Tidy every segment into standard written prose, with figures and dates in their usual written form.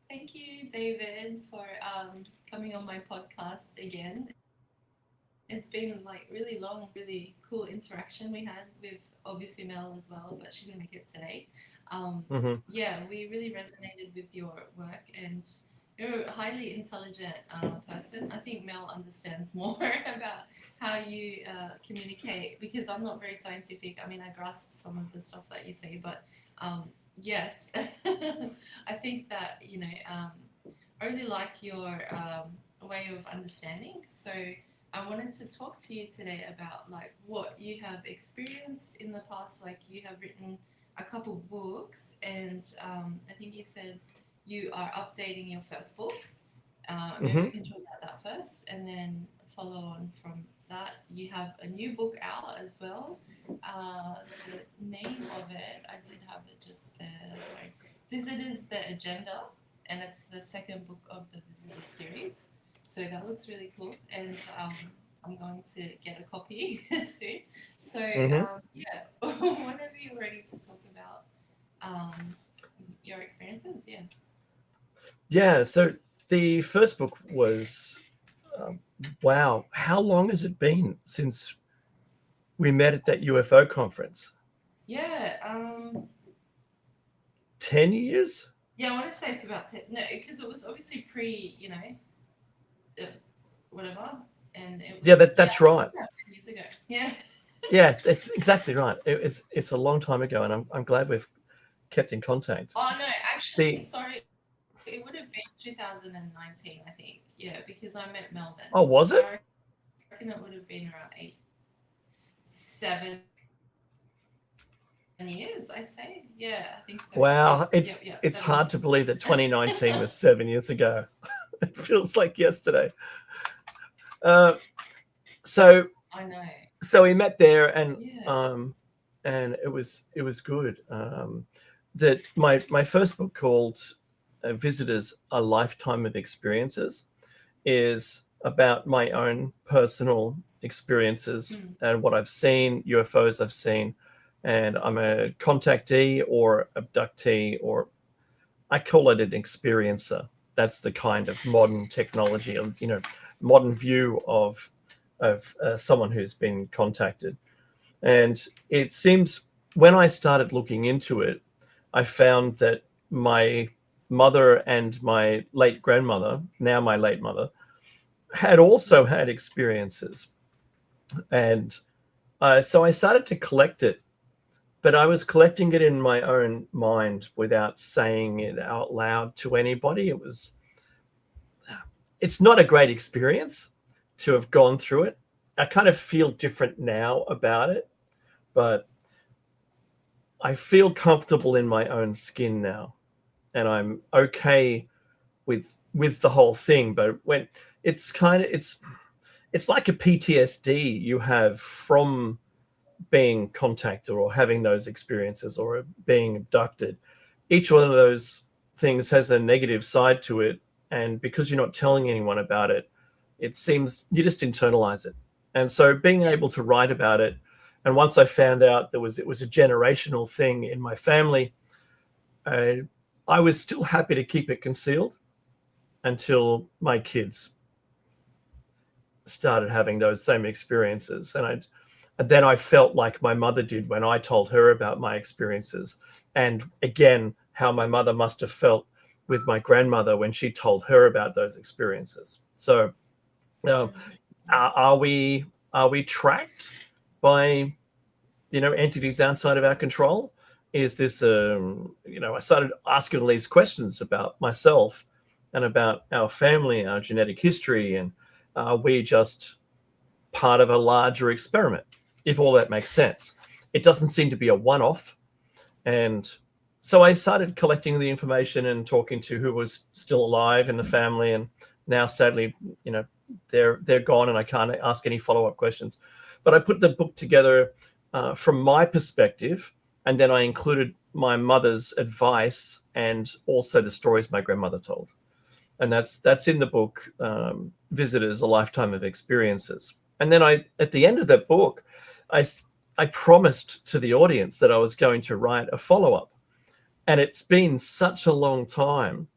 Thank you, David, for coming on my podcast again. It's been like really long, really cool interaction we had with obviously Mel as well, but she couldn't make it today. Hmm. Yeah, we really resonated with your work, and you're a highly intelligent person. I think Mel understands more about how you communicate because I'm not very scientific. I mean, I grasp some of the stuff that you say, but yes, I think that I really like your way of understanding. So I wanted to talk to you today about like what you have experienced in the past. Like you have written a couple books, and I think you said you are updating your first book. Maybe Hmm. we can talk about that first, and then follow on from that. You have a new book out as well. The name of it, I did have it just there. Sorry, Visitors the Agenda, and it's the second book of the Visitors series. So that looks really cool, and I'm going to get a copy soon. So Hmm. yeah, whenever you're ready to talk about um, your experiences, yeah. Yeah. So the first book was, um, wow, how long has it been since we met at that UFO conference? Yeah, 10 years? yeah, I want to say it's about 10. No, because it was obviously pre, uh, whatever, and it Yeah, was yeah, that's right. about 10 years ago. Yeah. Yeah, that's exactly right. It's a long time ago, and I'm glad we've kept in contact. Oh no, actually, The sorry, it would have been 2019, I think. Yeah, because I met Mel then. So Oh, I was reckon it? it would have been around 7 years, I say. Yeah, I think so. Yep, Wow, 7 years. it's hard to believe that 2019 was 7 years ago. It feels like yesterday. Uh, so I know. so we met there, Yeah. and it was good. That my first book called Visitors: A Lifetime of Experiences is about my own personal experiences Mm. and what I've seen, UFOs I've seen, and I'm a contactee or abductee, or I call it an experiencer. That's the kind of modern technology, modern view of someone who's been contacted. And it seems when I started looking into it, I found that my mother and my late grandmother, now my late mother, had also Yeah. had experiences. And so I started to collect it, but I was collecting it in my own mind without saying it out loud to anybody. It's not a great experience to have gone through it. I kind of feel different now about it, but I feel comfortable in my own skin now, and I'm okay with the whole thing. But when it's like a PTSD you have from being contacted or having those experiences or being abducted. Each one of those things has a negative side to it, and because you're not telling anyone about it, it seems you just internalize it. And so being Yeah. able to write about it, and once I found out it was a generational thing in my family, uh, I was still happy to keep it concealed until my kids started having those same experiences. And then I felt like my mother did when I told her about my experiences. And again, how my mother must have felt with my grandmother when she told her about those experiences. So, uh, Mm-hmm. are we tracked by entities outside of our control? Is this I started asking all these questions about myself and about our family, our genetic history, and are we just part of a larger experiment, if all that makes sense? It doesn't seem to be a one off. And so I started collecting the information and talking to who was still alive in the family. And now, sadly, you know, they're gone and I can't ask any follow up questions. But I put the book together from my perspective. And then I included my mother's advice and also the stories my grandmother told. And that's in the book, Visitors: A Lifetime of Experiences. And then at the end of that book, I I promised to the audience that I was going to write a follow up, and it's been such a long time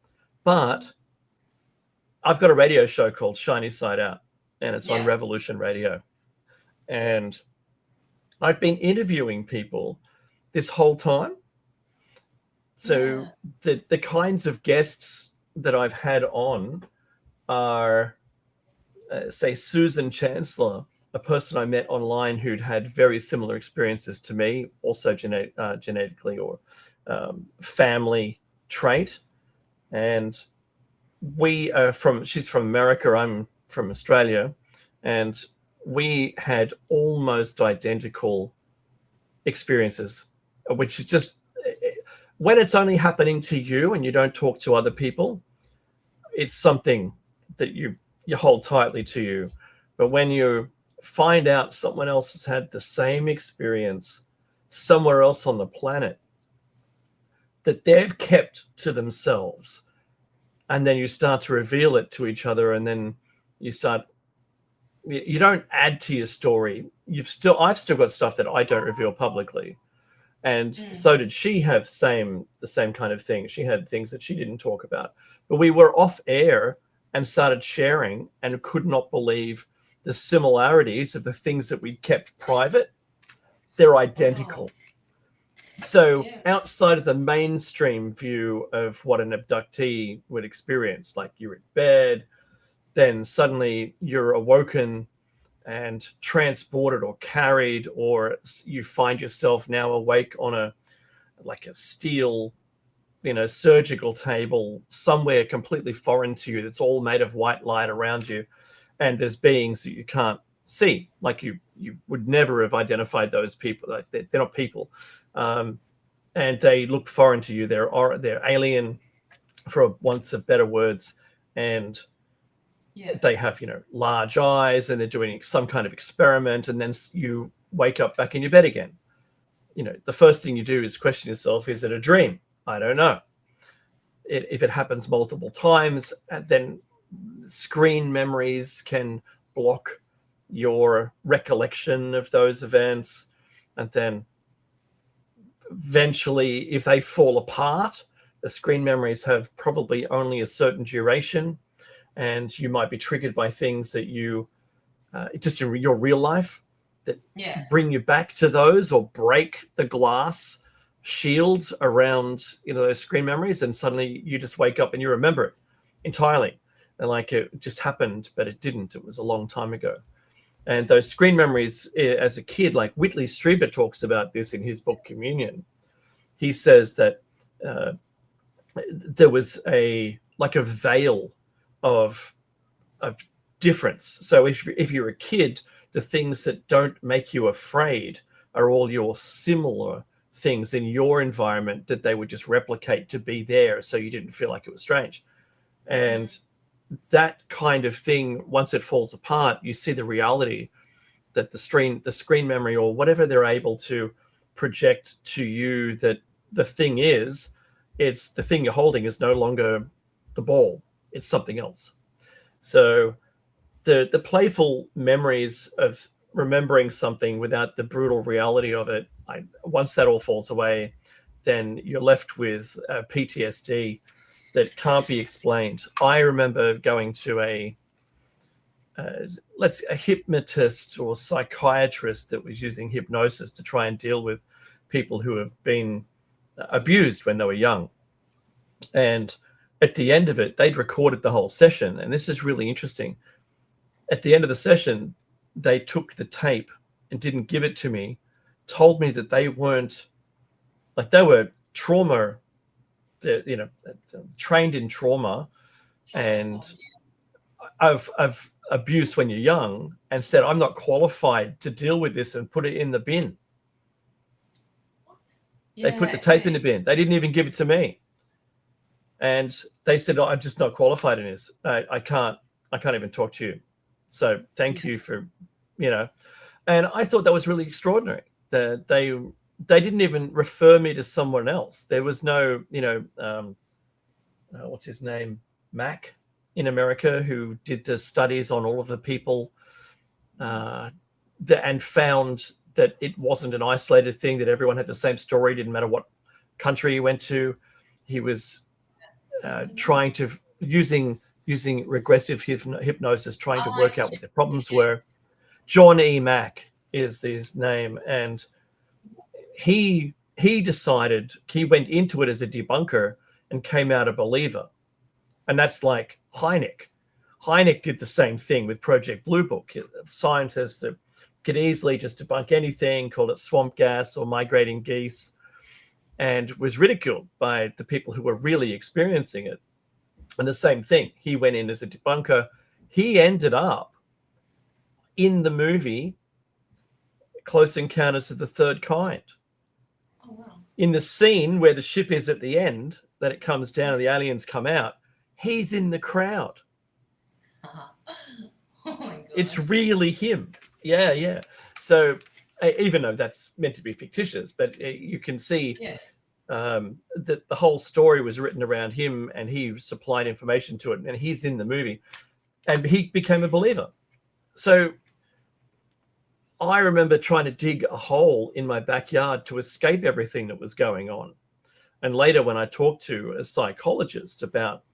But I've got a radio show called Shiny Side Out, and it's on Yeah. Revolution Radio. And I've been interviewing people this whole time. So the kinds of guests that I've had on are, say, Susan Chancellor, a person I met online who'd had very similar experiences to me, also genetically or family trait. And she's from America, I'm from Australia, and we had almost identical experiences, which is just, when it's only happening to you and you don't talk to other people, it's something that you hold tightly to you. But when you find out someone else has had the same experience somewhere else on the planet that they've kept to themselves, and then you start to reveal it to each other, and then you don't add to your story. I've still got stuff that I don't reveal publicly. And so did she have the same kind of thing. She had things that she didn't talk about. But we were off air and started sharing and could not believe the similarities of the things that we kept private. They're identical. Wow. So outside of the mainstream view of what an abductee would experience, like you're in bed, then suddenly you're awoken and transported or carried, or you find yourself now awake on a steel, surgical table somewhere completely foreign to you that's all made of white light around you, and there's beings that you can't see, like you would never have identified those people, like they're not people, and they look foreign to you. They're alien, for want of better words, and they have large eyes, and they're doing some kind of experiment, and then you wake up back in your bed again. The first thing you do is question yourself, is it a dream? I don't know. If it happens multiple times, then screen memories can block your recollection of those events, and then eventually, if they fall apart, the screen memories have probably only a certain duration, and you might be triggered by things that you just in your real life that bring you back to those, or break the glass shield around those screen memories, and suddenly you just wake up and you remember it entirely, and like it just happened, but it didn't. It was a long time ago. And those screen memories, as a kid, like Whitley Strieber talks about this in his book Communion. He says that there was a veil of difference. So if you're a kid, the things that don't make you afraid are all your similar things in your environment that they would just replicate to be there, so you didn't feel like it was strange. And that kind of thing, once it falls apart, you see the reality that the screen memory, or whatever they're able to project to you, that the thing is, it's the thing you're holding is no longer the ball, it's something else. So the playful memories of remembering something without the brutal reality of it, once that all falls away, then you're left with PTSD that can't be explained. I remember going to a hypnotist or psychiatrist that was using hypnosis to try and deal with people who have been abused when they were young. And at the end of it, they'd recorded the whole session. And this is really interesting. At the end of the session, they took the tape and didn't give it to me, told me that they weren't, they were trauma, trained in trauma and of abuse when you're young, and said, I'm not qualified to deal with this, and put it in the bin. They put the tape in the bin. They didn't even give it to me. And they said, I'm just not qualified in this. I can't even talk to you. So thank you for, and I thought that was really extraordinary that they didn't even refer me to someone else. There was no, what's his name? Mac in America, who did the studies on all of the people and found that it wasn't an isolated thing, that everyone had the same story, didn't matter what country he went to. He was trying to using regressive hypnosis, trying to work out what their problems were. John E. Mack is his name, and he decided, he went into it as a debunker and came out a believer. And that's like Hynek. Hynek did the same thing with Project Blue Book. Scientists that could easily just debunk anything, called it swamp gas or migrating geese, and was ridiculed by the people who were really experiencing it. And the same thing, he went in as a debunker. He ended up in the movie Close Encounters of the Third Kind. Oh, wow. In the scene where the ship is at the end, that it comes down and the aliens come out, he's in the crowd. Oh my God. It's really him. Yeah. So even though that's meant to be fictitious, but you can see that the whole story was written around him, and he supplied information to it, and he's in the movie, and he became a believer. So I remember trying to dig a hole in my backyard to escape everything that was going on. And later, when I talked to a psychologist about,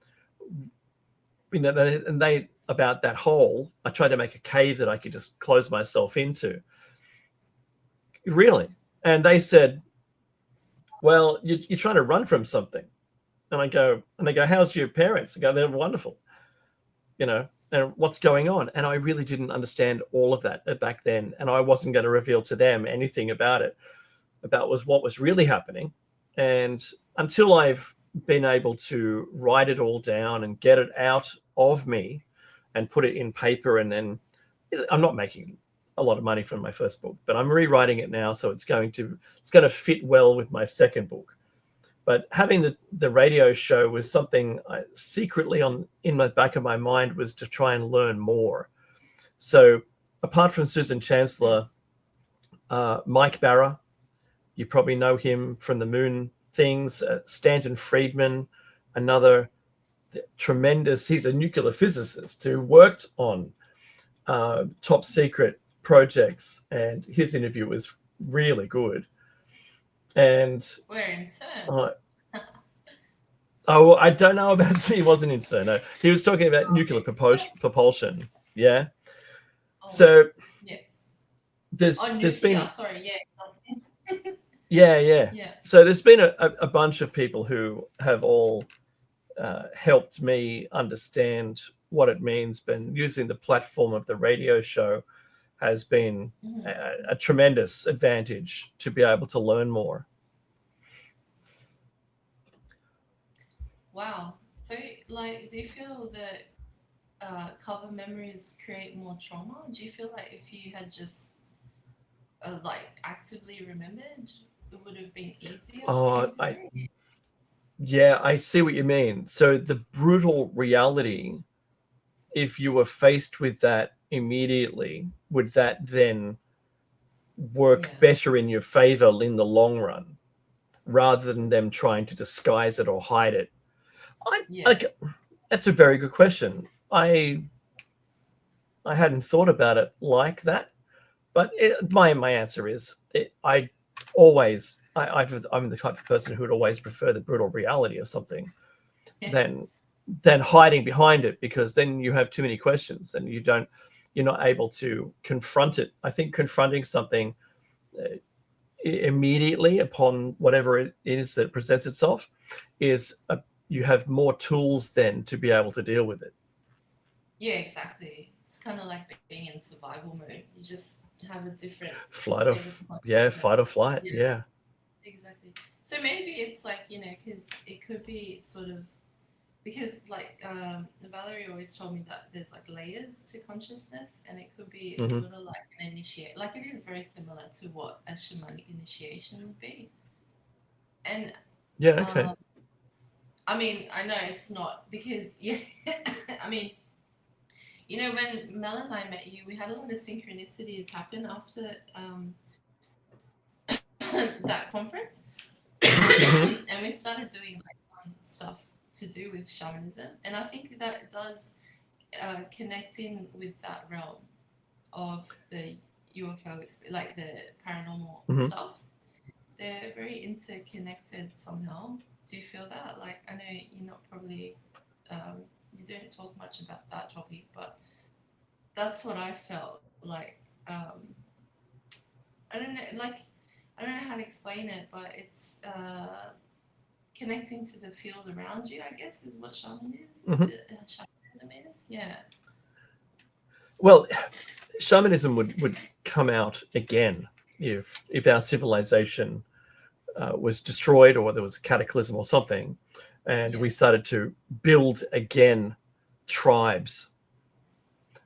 about that hole, I tried to make a cave that I could just close myself into. Really? And they said, well, you're trying to run from something. And they go, how's your parents? I go, they're wonderful. And what's going on? And I really didn't understand all of that back then. And I wasn't going to reveal to them anything about it, about what was really happening. And until I've been able to write it all down and get it out of me and put it in paper, and then I'm not making a lot of money from my first book, but I'm rewriting it now, so it's going to fit well with my second book. But having the radio show was something secretly in the back of my mind, was to try and learn more. So apart from Susan Chancellor, Mike Barra, you probably know him from the moon things. Stanton Friedman, another tremendous, he's a nuclear physicist who worked on top secret projects, and his interview was really good. And we're in CERN. I don't know about, he wasn't in CERN. No. He was talking about nuclear propulsion. Yeah. Oh, so yeah. there's been yeah. Yeah. So there's been a bunch of people who have all helped me understand what it means. Been using the platform of the radio show has been a tremendous advantage to be able to learn more. Wow. So, like, do you feel that cover memories create more trauma? Do you feel like if you had just actively remembered, it would have been easier? I see what you mean. So the brutal reality, if you were faced with that immediately, would that then work better in your favor in the long run, rather than them trying to disguise it or hide it? That's a very good question. I hadn't thought about it like that, but my answer is I'm the type of person who would always prefer the brutal reality of something than hiding behind it, because then you have too many questions and you're not able to confront it. I think confronting something immediately upon whatever it is that presents itself you have more tools then to be able to deal with it. Yeah, exactly. It's kind of like being in survival mode. You just have a different fight or flight. Yeah. Exactly. So maybe it's because it could be sort of, because Valerie always told me that there's layers to consciousness, and it could be sort of like an initiate. It is very similar to what a shamanic initiation would be. And okay. I mean, I know it's not, because I mean, when Mel and I met you, we had a lot of synchronicities happen after that conference. And we started doing stuff to do with shamanism, and I think that it does connect in with that realm of the UFO, the paranormal stuff. They're very interconnected somehow. Do you feel that? Like, I know you're not probably, you don't talk much about that topic, but that's what I felt like. I don't know, like, I don't know how to explain it, but it's connecting to the field around you, I guess, is what shamanism is. Yeah. Well, shamanism would come out again if our civilization was destroyed, or there was a cataclysm or something, and we started to build again tribes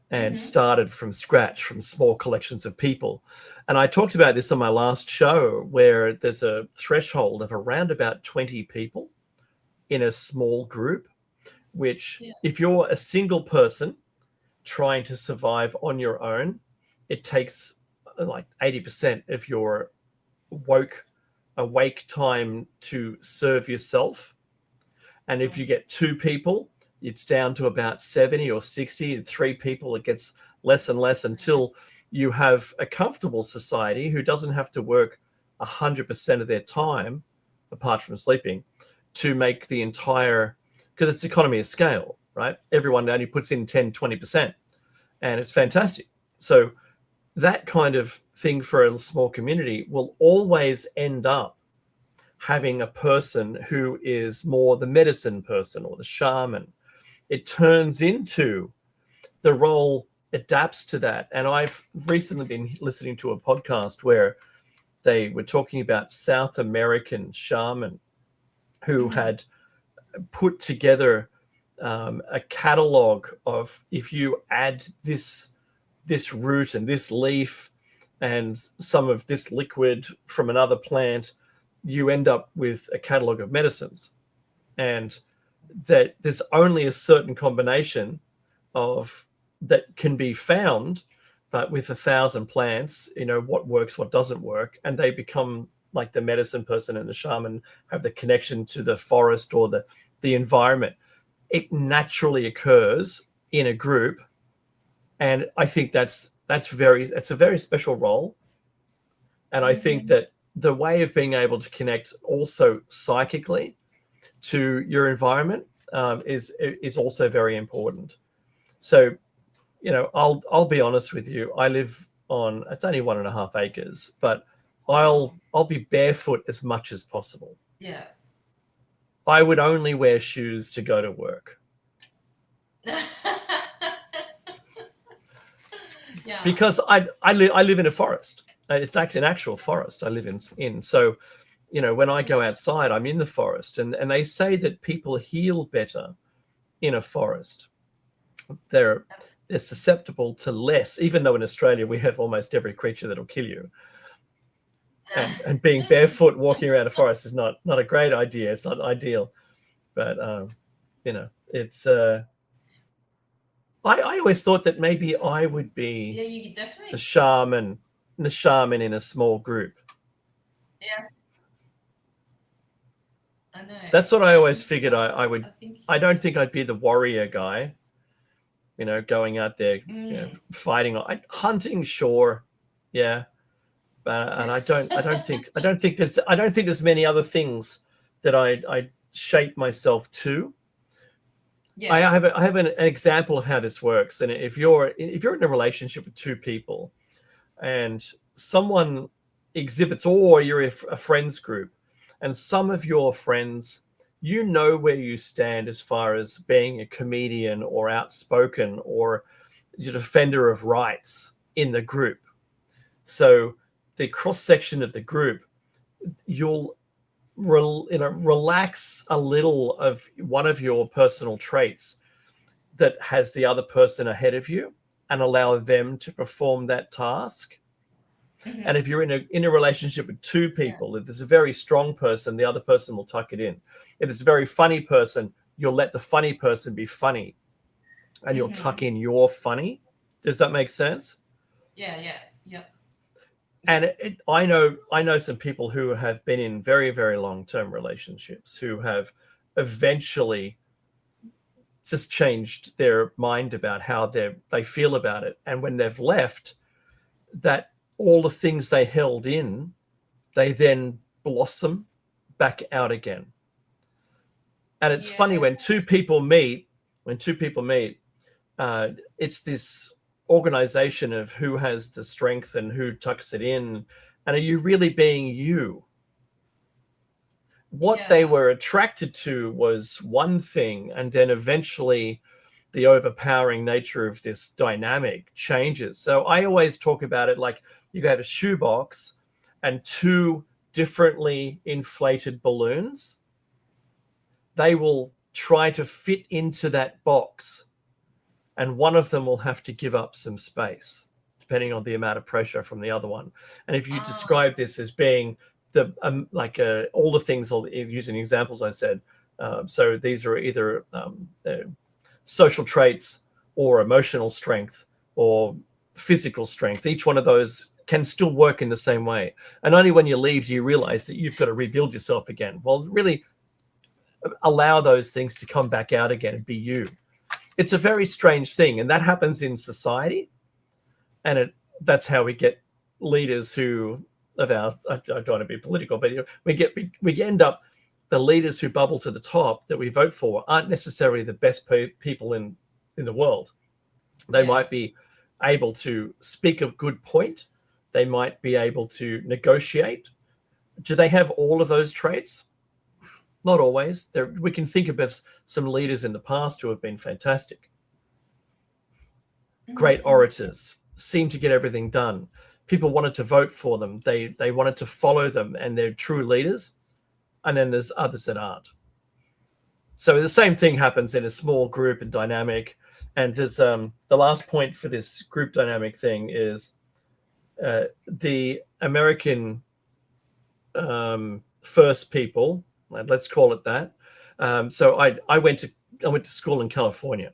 and started from scratch, from small collections of people. And I talked about this on my last show, where there's a threshold of around about 20 people in a small group, which if you're a single person trying to survive on your own, it takes like 80% of your awake time to serve yourself. And if you get 2 people, it's down to about 70 or 60. And 3 people, it gets less and less until you have a comfortable society who doesn't have to work 100% of their time, apart from sleeping, to make the entire, because it's economy of scale, right? Everyone only puts in 10, 20%, and it's fantastic. So that kind of thing for a small community will always end up having a person who is more the medicine person or the shaman. It turns into the role adapts to that. And I've recently been listening to a podcast where they were talking about South American shaman who had put together a catalog of, if you add this root and this leaf and some of this liquid from another plant, you end up with a catalog of medicines, and that there's only a certain combination of that can be found, but with 1,000 plants, what works, what doesn't work, and they become like the medicine person and the shaman have the connection to the forest or the environment. It naturally occurs in a group, and I think that's a very special role. And I think that the way of being able to connect also psychically to your environment is also very important. So, I'll be honest with you. I live on, it's only 1.5 acres, but I'll be barefoot as much as possible. Yeah. I would only wear shoes to go to work. Yeah. Because I live in a forest. It's actually an actual forest I live in. So, when I go outside, I'm in the forest, and they say that people heal better in a forest. They're susceptible to less, even though in Australia we have almost every creature that'll kill you. And being barefoot walking around a forest is not a great idea. It's not ideal, but it's. I always thought that maybe I would be you definitely the shaman in a small group. Yeah. I know. That's what I always figured I would. I don't think I'd be the warrior guy, going out there, fighting, hunting, sure, yeah, and I don't think there's many other things that I shape myself to. Yeah. I have an example of how this works, and if you're in a relationship with 2 people, and someone exhibits, or you're a friends group, and some of your friends, where you stand as far as being a comedian or outspoken or a defender of rights in the group. So the cross section of the group, you'll relax a little of one of your personal traits that has the other person ahead of you, and allow them to perform that task. And if you're in a relationship with 2 people, if there's a very strong person, the other person will tuck it in. If it's a very funny person, you'll let the funny person be funny, and you'll tuck in your funny. Does that make sense? Yeah. And I know some people who have been in very, very long-term relationships who have eventually just changed their mind about how they feel about it. And when they've left, that all the things they held in, they then blossom back out again. And it's funny Yeah. when two people meet, it's this organization of who has the strength and who tucks it in. And are you really being you? What they Yeah. were attracted to was one thing, and then eventually the overpowering nature of this dynamic changes. So I always talk about it like you have a shoebox and two differently inflated balloons. They will try to fit into that box, and one of them will have to give up some space depending on the amount of pressure from the other one. And if you describe this as being the all the things, using examples I said, so these are either social traits or emotional strength or physical strength. Each one of those can still work in the same way, and only when you leave do you realize that you've got to rebuild yourself again. Well, really allow those things to come back out again and be you. It's a very strange thing, and that happens in society, and that's how we get leaders who of ours. I don't want to be political, but we end up, the leaders who bubble to the top that we vote for aren't necessarily the best people in the world. They Yeah. might be able to speak a good point. They might be able to negotiate. Do they have all of those traits? Not always. We can think of some leaders in the past who have been fantastic. Great Mm-hmm. orators, seem to get everything done. People wanted to vote for them. They wanted to follow them, and they're true leaders. And then there's others that aren't. So the same thing happens in a small group and dynamic. And there's the last point for this group dynamic thing is the American first people. Let's call it that. So I went to school in California,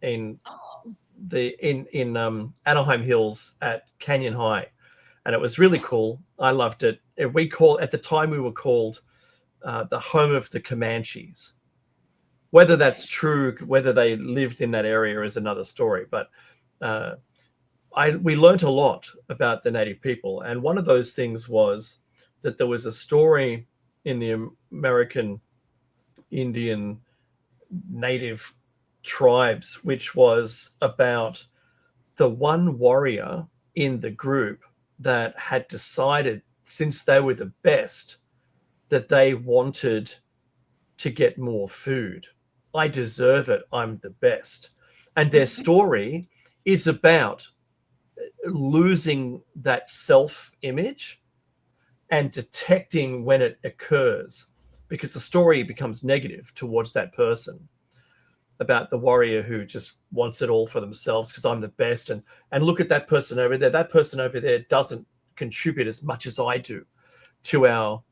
in Oh. Anaheim Hills at Canyon High, and it was really cool. I loved it. At the time we were called the home of the Comanches. Whether that's true, whether they lived in that area is another story. But we learned a lot about the native people, and one of those things was that there was a story in the American Indian native tribes, which was about the one warrior in the group that had decided, since they were the best, that they wanted to get more food. I deserve it. I'm the best. And their story is about losing that self-image and detecting when it occurs, because the story becomes negative towards that person, about the warrior who just wants it all for themselves because I'm the best, and look at that person over there. That person over there doesn't contribute as much as I do to our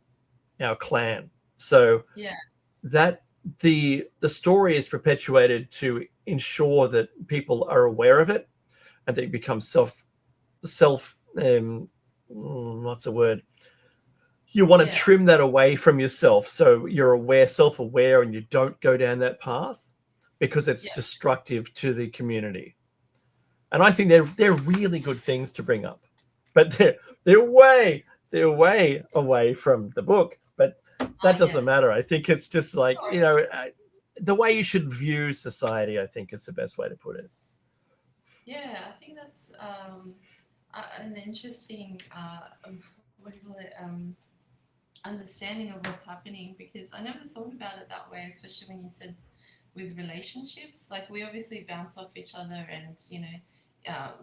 clan. So Yeah. that the story is perpetuated to ensure that people are aware of it, and they become what's the word? You want to Yeah. trim that away from yourself, so you're self-aware, and you don't go down that path because it's Yeah. destructive to the community. And I think they're really good things to bring up, but they're way away from the book. But that Yeah. doesn't matter. I think it's just like, Sure. the way you should view society, I think, is the best way to put it. Yeah, I think that's an interesting what do you call it, understanding of what's happening, because I never thought about it that way, especially when you said with relationships. Like, we obviously bounce off each other, and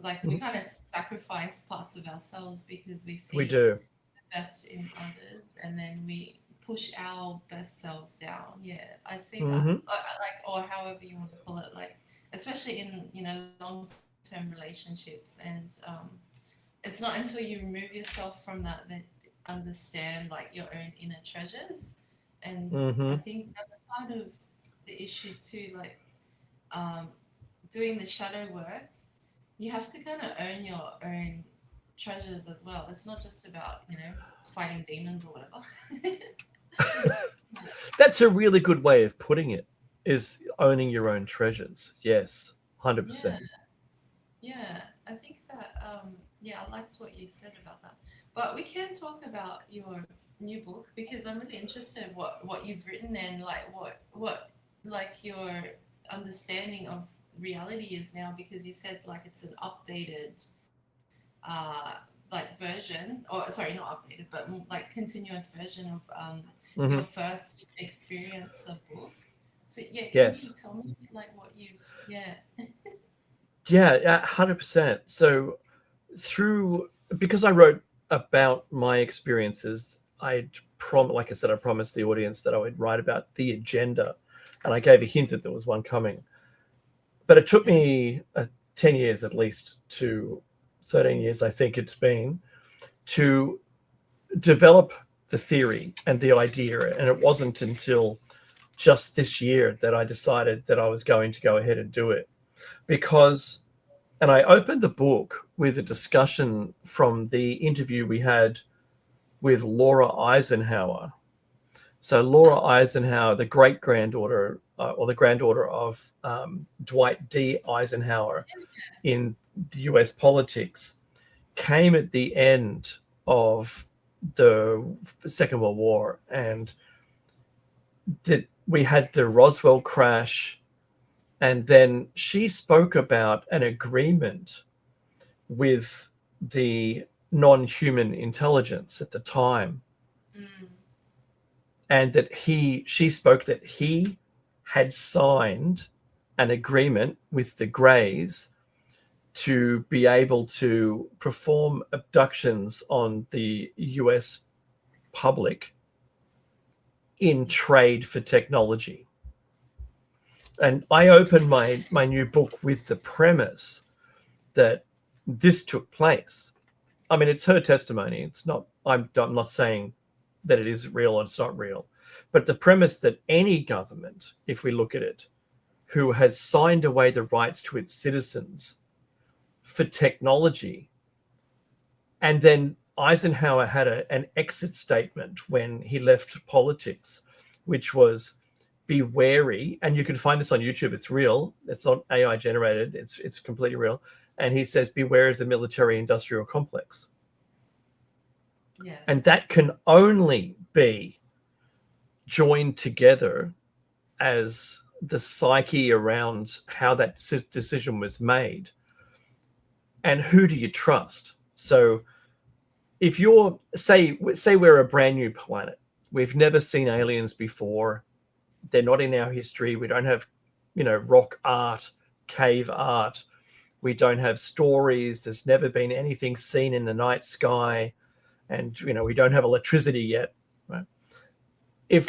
like, we Mhm. kind of sacrifice parts of ourselves because we We see do. the best in others, and then we push our best selves down. Yeah, I see that. Hmm. Like, or however you want to call it, like, especially in long-term relationships, and it's not until you remove yourself from that that you understand, like, your own inner treasures. And I Hmm. think that's part of the issue too, like, um, doing the shadow work. You have to kind of own your own treasures as well. It's not just about fighting demons or whatever. That's a really good way of putting it, is owning your own treasures. Yes, Yeah, 100%. yeah. I think that yeah, I liked what you said about that. But we can talk about your new book? Because I'm really interested in what you've written and like what like your understanding of reality is now, because you said like it's an updated like version, or sorry, not updated, but like continuous version of your first experience of book. So yeah, can you Yes. tell me like what you've Yeah, 100%. So because I wrote about my experiences, like I said, I promised the audience that I would write about the agenda, and I gave a hint that there was one coming. But it took me 10 years at least, to 13 years, I think it's been, to develop the theory and the idea. And it wasn't until just this year that I decided that I was going to go ahead and do it. And I opened the book with a discussion from the interview we had with Laura Eisenhower. So Laura Eisenhower, the great-granddaughter or the granddaughter of Dwight D. Eisenhower in the US politics, came at the end of the Second World War, and that we had the Roswell crash, and then she spoke about an agreement with the non-human intelligence at the time, and that she spoke that he had signed an agreement with the Greys to be able to perform abductions on the US public in trade for technology. And I opened my new book with the premise that this took place. I mean, it's her testimony. It's not, I'm not saying that it is real or it's not real, but the premise that any government, if we look at it, who has signed away the rights to its citizens for technology, and then Eisenhower had an exit statement when he left politics, which was, be wary, and you can find this on YouTube, it's real, it's not AI generated, it's completely real. And he says, beware of the military industrial complex. Yes. And that can only be joined together as the psyche around how that decision was made. And who do you trust? So if you're, say we're a brand new planet, we've never seen aliens before, they're not in our history, we don't have, rock art, cave art, we don't have stories, there's never been anything seen in the night sky, and we don't have electricity yet, right? If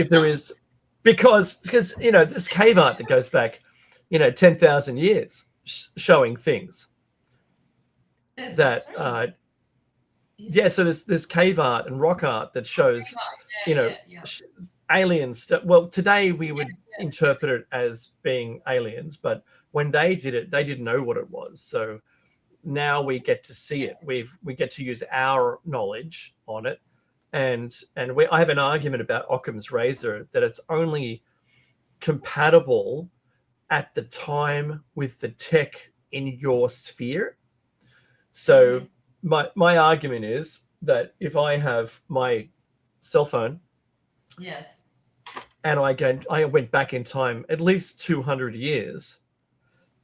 there is, because this cave art that goes back 10,000 years showing things so there's cave art and rock art that shows alien stuff. Well, today we would interpret it as being aliens, but when they did it, they didn't know what it was. So now we get to see it. We get to use our knowledge on it, and I have an argument about Occam's razor that it's only compatible at the time with the tech in your sphere. So my argument is that if I have my cell phone, yes, and I went back in time at least 200 years,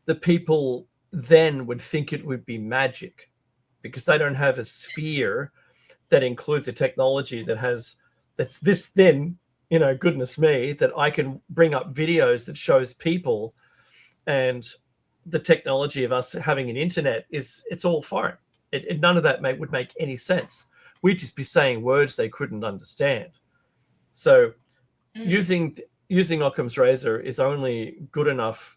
the people then would think it would be magic, because they don't have a sphere that includes a technology that's this thin, goodness me, that I can bring up videos that shows people, and the technology of us having an internet it's all foreign. None of that would make any sense. We'd just be saying words they couldn't understand. So using Occam's razor is only good enough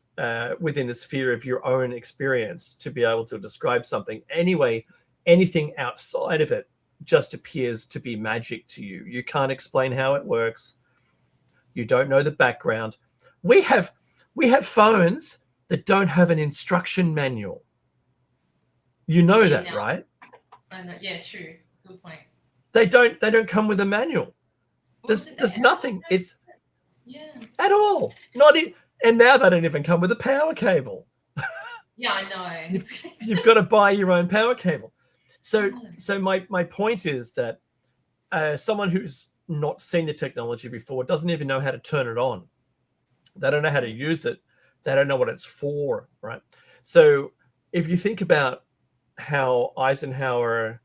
within the sphere of your own experience to be able to describe something. Anyway, anything outside of it just appears to be magic to you. You can't explain how it works. You don't know the background. We have phones that don't have an instruction manual. You know that, right? I know. Yeah, true. Good point. They don't come with a manual. There's nothing. It's at all. Not in, and now they don't even come with a power cable. Yeah, I know. You've got to buy your own power cable. So my point is that someone who's not seen the technology before doesn't even know how to turn it on. They don't know how to use it. They don't know what it's for, right? So if you think about how Eisenhower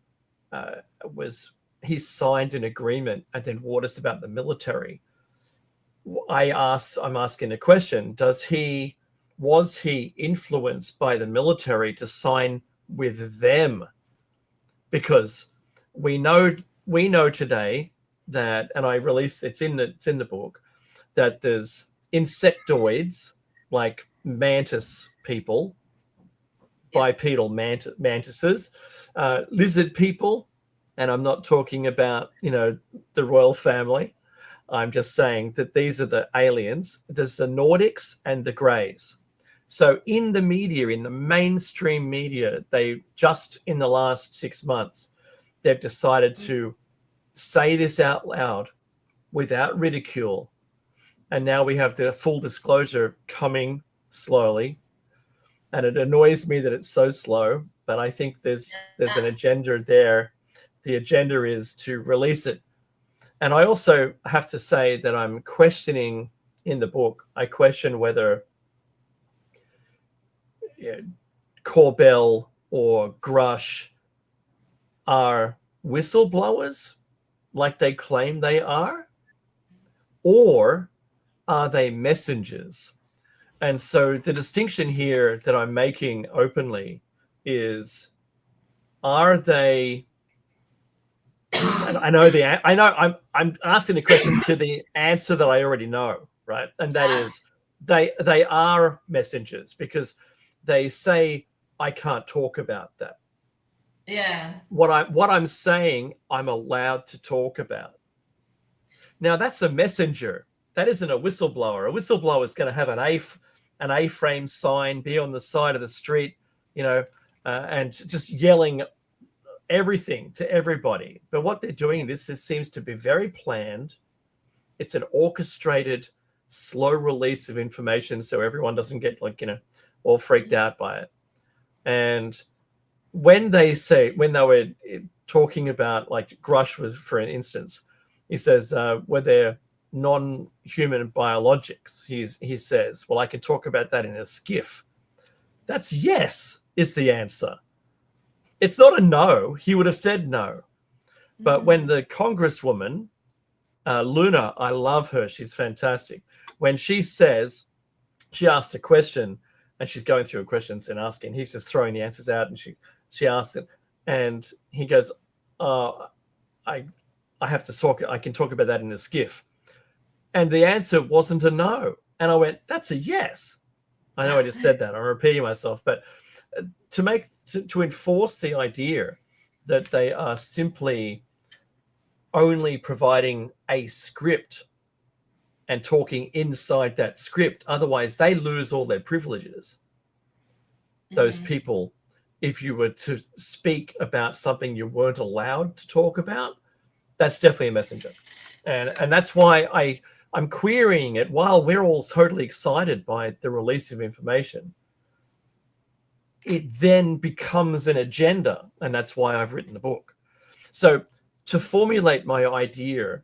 he signed an agreement and then warned us about the military, I'm asking a question: was he influenced by the military to sign with them? Because we know today that, and I released it's in the book, that there's insectoids like mantis people, bipedal mantises, lizard people, and I'm not talking about the royal family. I'm just saying that these are the aliens. There's the Nordics and the Greys. So in the media, in the mainstream media, they just in the last 6 months, they've decided to say this out loud without ridicule. And now we have the full disclosure coming slowly. And it annoys me that it's so slow, but I think there's an agenda there. The agenda is to release it. And I also have to say that I'm questioning in the book, I question whether Corbell or Grush are whistleblowers like they claim they are, or are they messengers? And so the distinction here that I'm making openly is, are they? I know I'm asking a question to the answer that I already know, right? And that is they are messengers, because they say I can't talk about that. Yeah. What I'm saying, I'm allowed to talk about. Now that's a messenger. That isn't a whistleblower. A whistleblower is going to have an A-frame sign, be on the side of the street, and just yelling everything to everybody. But what they're doing, this seems to be very planned. It's an orchestrated, slow release of information, so everyone doesn't get all freaked out by it. And when they were talking about, like Grush was, for an instance, he says, were there non-human biologics? He says, well, I can talk about that in a skiff. That's yes, is the answer. It's not a no. He would have said no. But when the Congresswoman, Luna, I love her. She's fantastic. When she asked a question, and she's going through her questions and asking, he's just throwing the answers out, and she asks it, and he goes, I have to talk. I can talk about that in a skiff. And the answer wasn't a no. And I went, that's a yes. I know I just said that. I'm repeating myself, but to enforce the idea that they are simply only providing a script and talking inside that script, otherwise they lose all their privileges. Those people, if you were to speak about something you weren't allowed to talk about, that's definitely a messenger. And that's why I'm querying it. While we're all totally excited by the release of information, it then becomes an agenda, and that's why I've written the book. So to formulate my idea,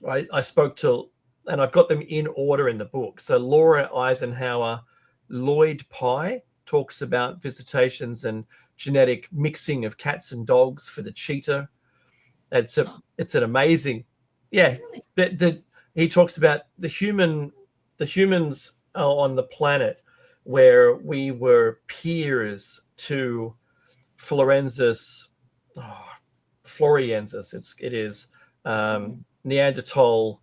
I spoke to, and I've got them in order in the book. So Laura Eisenhower, Lloyd Pye talks about visitations and genetic mixing of cats and dogs for the cheetah. It's an amazing, he talks about the humans on the planet, where we were peers to Floriensis, Neanderthal.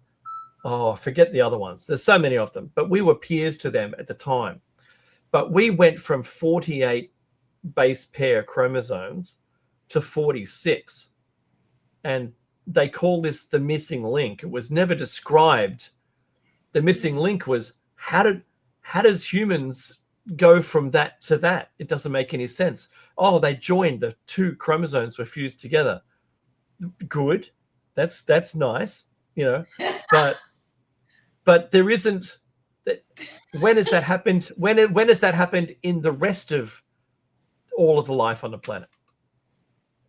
Forget the other ones. There's so many of them, but we were peers to them at the time. But we went from 48 base pair chromosomes to 46. And they call this the missing link. It was never described. The missing link was, how does humans go from that to that? It doesn't make any sense. Oh, they joined, the two chromosomes were fused together. Good. That's nice, but there isn't that. When has that happened? When has that happened in the rest of all of the life on the planet?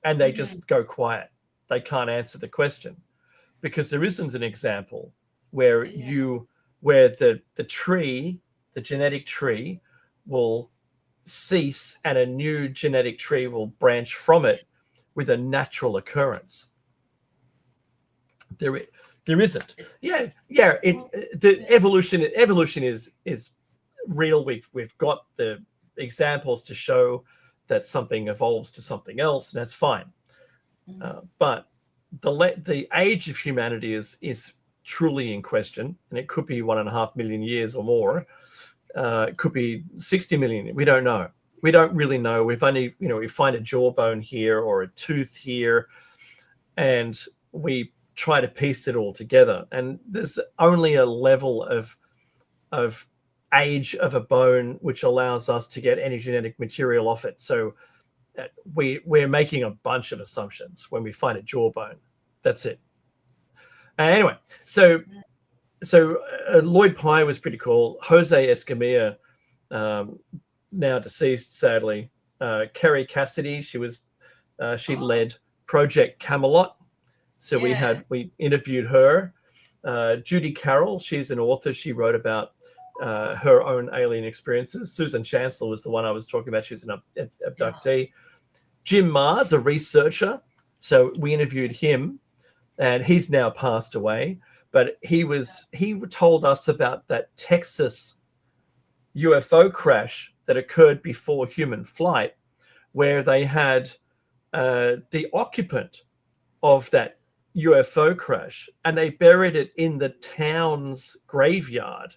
And they just go quiet. they can't answer the question, because there isn't an example where the tree, the genetic tree, will cease and a new genetic tree will branch from it with a natural occurrence. There isn't. The evolution is real. We've got the examples to show that something evolves to something else, and that's fine. But the age of humanity is truly in question, and it could be 1.5 million years or more. It could be 60 million. We don't know. We don't really know. We've only, we find a jawbone here or a tooth here, and we try to piece it all together. And there's only a level of age of a bone which allows us to get any genetic material off it. So we're making a bunch of assumptions when we find a jawbone. That's it. Anyway, so Lloyd Pye was pretty cool. Jose Escamilla, now deceased, sadly. Kerry Cassidy, she led Project Camelot. So we interviewed her. Judy Carroll, she's an author. She wrote about her own alien experiences. Susan Chancellor was the one I was talking about. She's an abductee. Jim Mars, a researcher. So we interviewed him, and he's now passed away. But he told us about that Texas UFO crash that occurred before human flight, where they had the occupant of that UFO crash, and they buried it in the town's graveyard.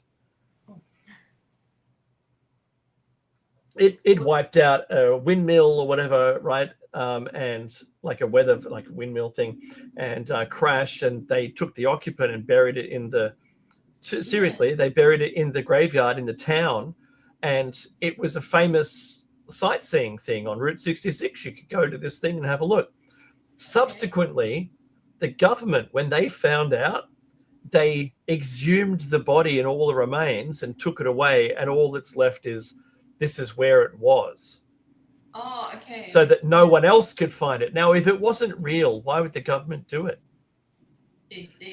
It wiped out a windmill or whatever, right? And like a windmill thing, and crashed. And they took the occupant and buried it in they buried it in the graveyard in the town. And it was a famous sightseeing thing on Route 66. You could go to this thing and have a look. Subsequently, the government, when they found out, they exhumed the body and all the remains and took it away. And all that's left is, this is where it was. Oh, okay. So that no one else could find it. Now, if it wasn't real, why would the government do it?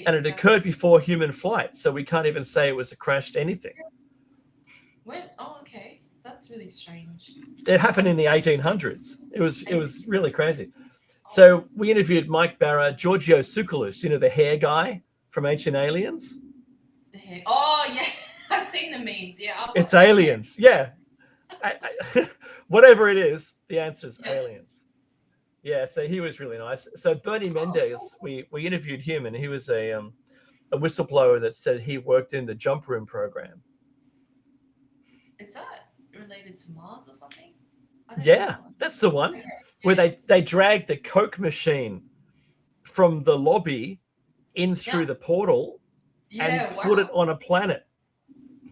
And it occurred before human flight, so we can't even say it was a crashed anything. Oh, okay. That's really strange. It happened in the 1800s. It was really crazy. So we interviewed Mike Barra, Giorgio Tsoukalos, the hair guy from Ancient Aliens. The hair. Oh, yeah. I've seen the memes. Yeah. It's aliens. Yeah. Whatever it is, the answer is aliens. Yeah, so he was really nice. So Bernie Mendez, we interviewed him, and he was a whistleblower that said he worked in the jump room program. Is that related to Mars or something? Yeah, that's the one. Okay. Where they dragged the Coke machine from the lobby in through the portal and put it on a planet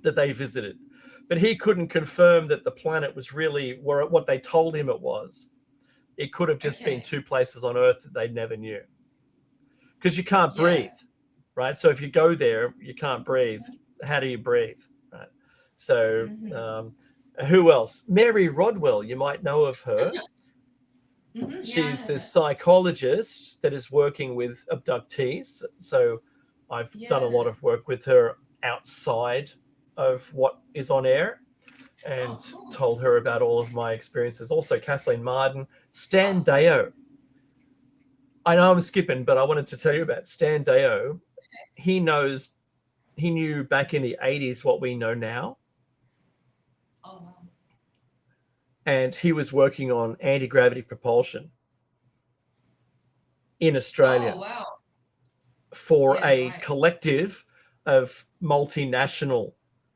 that they visited. But he couldn't confirm that the planet was really what they told him it was. It could have just been two places on Earth that they never knew. Because you can't breathe, right? So if you go there, you can't breathe. How do you breathe, right? So who else? Mary Rodwell, you might know of her. She's the psychologist that is working with abductees. So I've done a lot of work with her outside of what is on air, and told her about all of my experiences. Also Kathleen Marden, Stan Deo. I know I'm skipping, but I wanted to tell you about Stan Deo. He knew back in the 80s what we know now. Oh, wow. And he was working on anti-gravity propulsion in Australia. Oh, wow. For a collective of multinational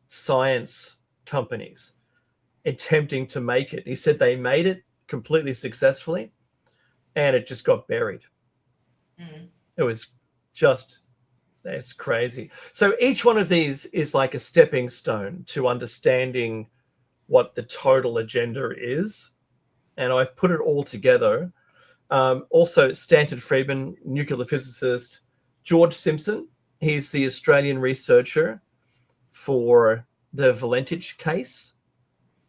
science companies attempting to make it. He said they made it completely successfully, and it just got buried. It was it's crazy. So each one of these is like a stepping stone to understanding what the total agenda is, and I've put it all together. Also, Stanton Friedman, nuclear physicist. George Simpson, he's the Australian researcher for the Valentich case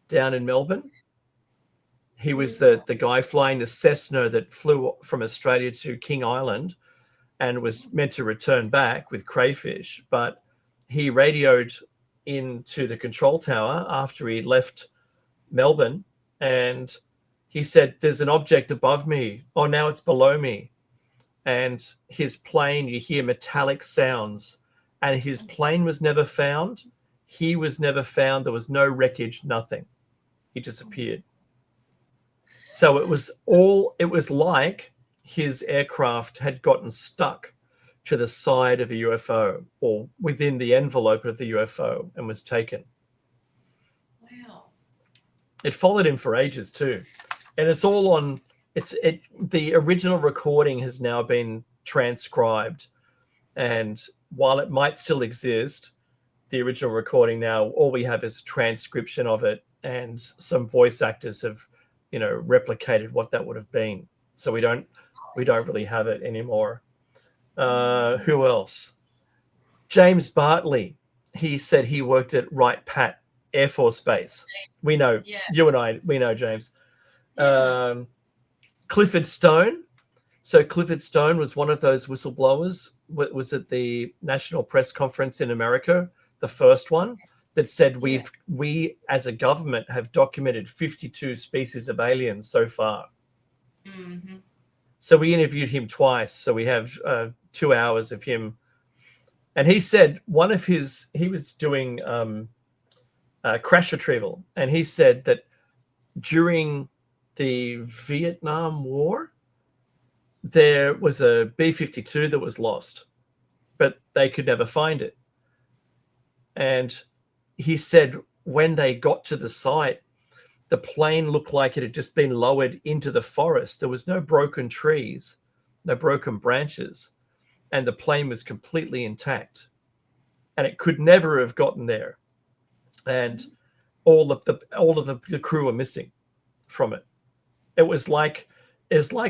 down in Melbourne. He was the guy flying the Cessna that flew from Australia to King Island and was meant to return back with crayfish. But he radioed into the control tower after he left Melbourne, and he said, "There's an object above me. Oh, now it's below me." And his plane, you hear metallic sounds, and his plane was never found. He was never found. There was no wreckage, nothing. He disappeared. So it was like his aircraft had gotten stuck to the side of a UFO or within the envelope of the UFO and was taken. Wow. It followed him for ages too. And it's all on, the original recording has now been transcribed. And while it might still exist, the original recording now, all we have is a transcription of it, and some voice actors have, replicated what that would have been. So we don't really have it anymore. Who else? James Bartley. He said he worked at Wright Pat Air Force Base. We know, you and I, we know James. Yeah. Clifford Stone. So Clifford Stone was one of those whistleblowers. Was at the National Press Conference in America, the first one, that said we as a government have documented 52 species of aliens so far. Mm-hmm. So we interviewed him twice. So we have 2 hours of him. And he said he was doing crash retrieval. And he said that during the Vietnam War, there was a B-52 that was lost, but they could never find it. And he said when they got to the site, the plane looked like it had just been lowered into the forest. There was no broken trees, no broken branches, and the plane was completely intact. And it could never have gotten there. And all of the crew were missing from it. It was like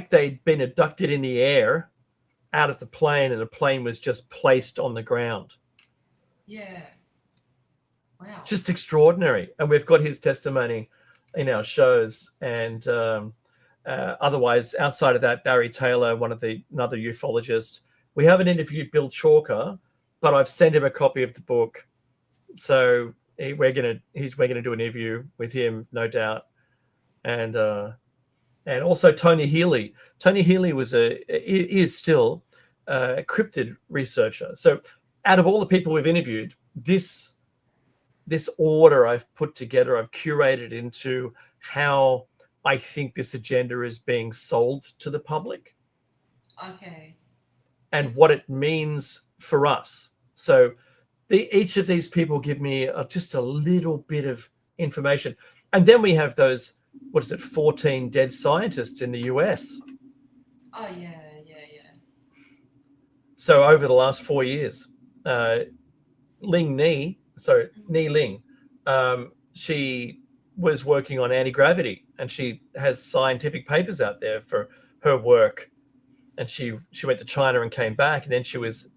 they'd been abducted in the air out of the plane, and the plane was just placed on the ground. Yeah. Wow. Just extraordinary. And we've got his testimony in our shows. And otherwise, outside of that, Barry Taylor, another ufologist. We haven't interviewed Bill Chalker, but I've sent him a copy of the book. So we're gonna do an interview with him, no doubt. And also Tony Healy. Tony Healy is still a cryptid researcher. So out of all the people we've interviewed, this order I've put together, I've curated into how I think this agenda is being sold to the public. Okay. And what it means for us. So each of these people give me just a little bit of information. And then we have those, 14 dead scientists in the US. Oh, yeah. So over the last 4 years, Ni Ling, she was working on anti-gravity, and she has scientific papers out there for her work. And she went to China and came back, and then she was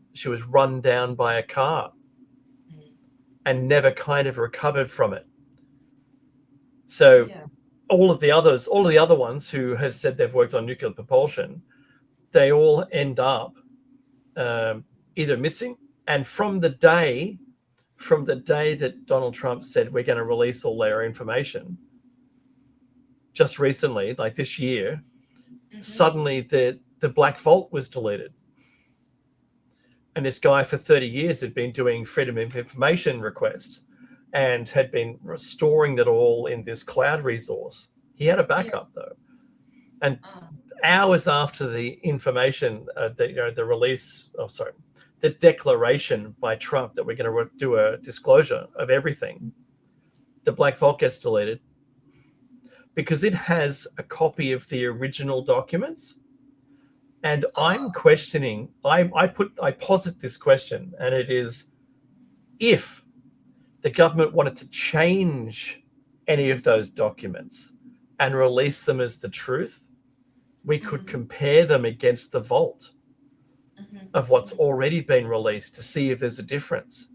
run down by a car and never kind of recovered from it. So all of the other ones who have said they've worked on nuclear propulsion, they all end up either missing. And from the day that Donald Trump said we're going to release all their information, just recently, like this year, suddenly the Black Vault was deleted. And this guy for 30 years had been doing freedom of information requests and had been restoring it all in this cloud resource. He had a backup though. And hours after the information, the declaration by Trump that we're going to do a disclosure of everything, the Black Vault gets deleted because it has a copy of the original documents. And I'm questioning, I posit this question, and it is, if the government wanted to change any of those documents and release them as the truth, we could compare them against the vault of what's already been released to see if there's a difference.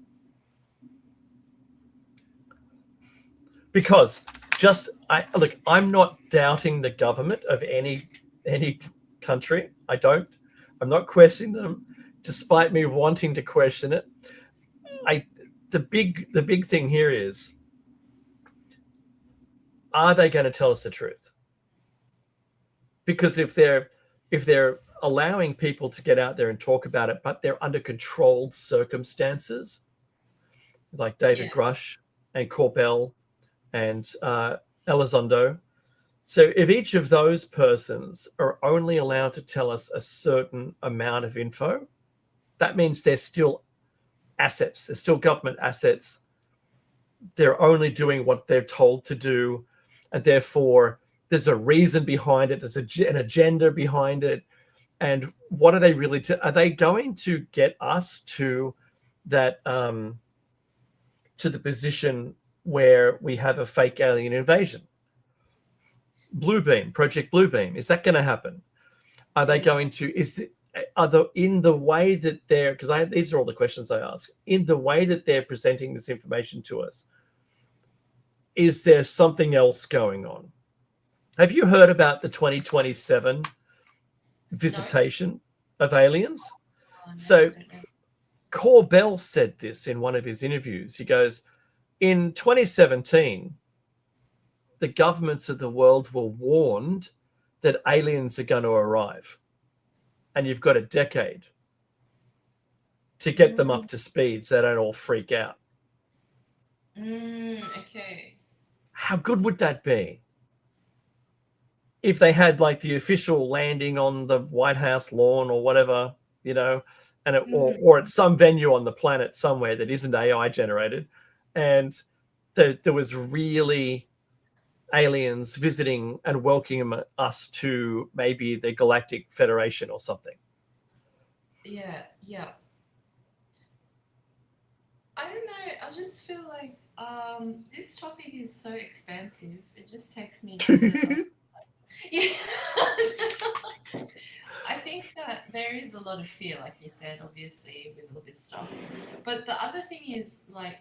Because look, I'm not doubting the government of any country. I'm not questioning them, despite me wanting to question it. The big thing here is, are they going to tell us the truth? Because if they're allowing people to get out there and talk about it, but they're under controlled circumstances, like David Yeah. Grush and Corbell and Elizondo. So if each of those persons are only allowed to tell us a certain amount of info, that means they're still assets. They're still government assets. They're only doing what they're told to do, and therefore there's a reason behind it. There's an agenda behind it. And what are they really? Are they going to get us to that to the position where we have a fake alien invasion? Project Bluebeam, is that going to happen? Are they going to? In the way that they're, because these are all the questions I ask. In the way that they're presenting this information to us, is there something else going on? Have you heard about the 2027 visitation of aliens? Oh, no, So I don't know. Corbell said this in one of his interviews. He goes, in 2017, the governments of the world were warned that aliens are going to arrive. And you've got a decade to get them up to speed so they don't all freak out. Okay. How good would that be? If they had like the official landing on the White House lawn or whatever, and or at some venue on the planet somewhere that isn't AI generated, and there was really aliens visiting and welcoming us to maybe the Galactic Federation or something. Yeah. I don't know. I just feel like this topic is so expansive. It just takes me to yeah. I think that there is a lot of fear, like you said, obviously, with all this stuff. But the other thing is, like,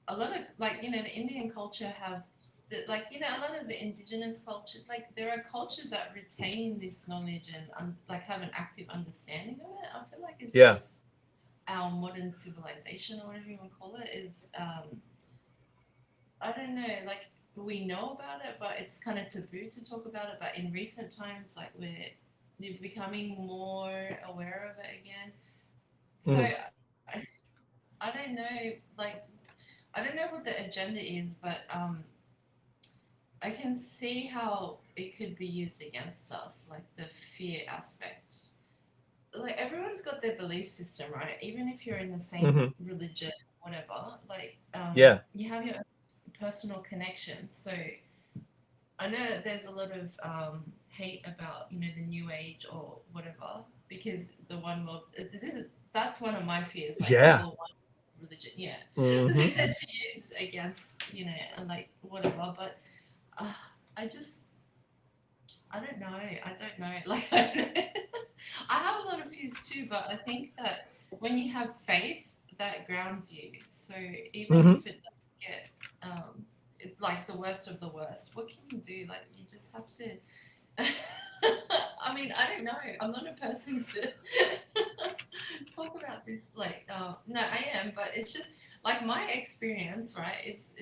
a lot of, like, the Indian culture have, a lot of the indigenous culture, like, there are cultures that retain this knowledge and, like, have an active understanding of it. I feel like it's just our modern civilization, or whatever you want to call it, is, I don't know, like, we know about it, but it's kind of taboo to talk about it. But in recent times, like, we're becoming more aware of it again. So I don't know, like, I don't know what the agenda is, but I can see how it could be used against us, like the fear aspect. Like, everyone's got their belief system, right? Even if you're in the same religion, whatever, like, you have your personal connection. So I know that there's a lot of hate about, the new age or whatever, because the one world, that's one of my fears, like, the one religion, to use against, and like whatever. But I don't know. Like, I have a lot of fears too, but I think that when you have faith, that grounds you. So even if it does get like the worst of the worst, what can you do? Like, you just have to. I mean, I don't know. I'm not a person to talk about this. Like, no, I am, but it's just like my experience, right? Is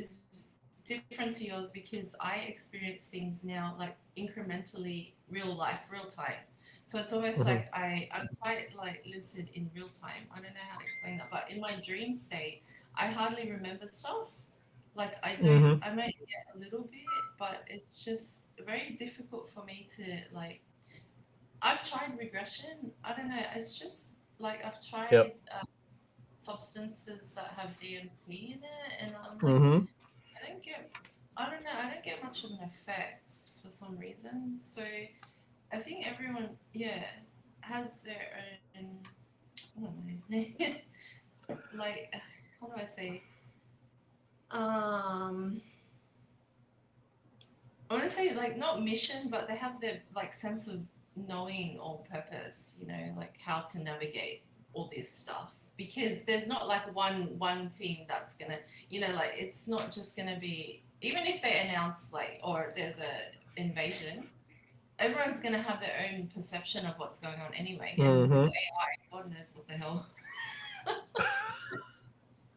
different to yours, because I experience things now like incrementally, real life, real time. So it's almost like I'm quite like lucid in real time. I don't know how to explain that, but in my dream state, I hardly remember stuff. Like, I don't, I might get a little bit, but it's just very difficult for me to, like, I've tried regression. I don't know. It's just like I've tried substances that have DMT in it, and I'm like, I don't get, I don't know, I don't get much of an effect for some reason. So I think everyone, has their own, I don't know, like, how do I say, I want to say, like, not mission, but they have their, like, sense of knowing or purpose, like how to navigate all this stuff. Because there's not like one thing that's gonna, like, it's not just gonna be even if they announce like, or there's a invasion, everyone's gonna have their own perception of what's going on anyway. And with AI, God knows what the hell.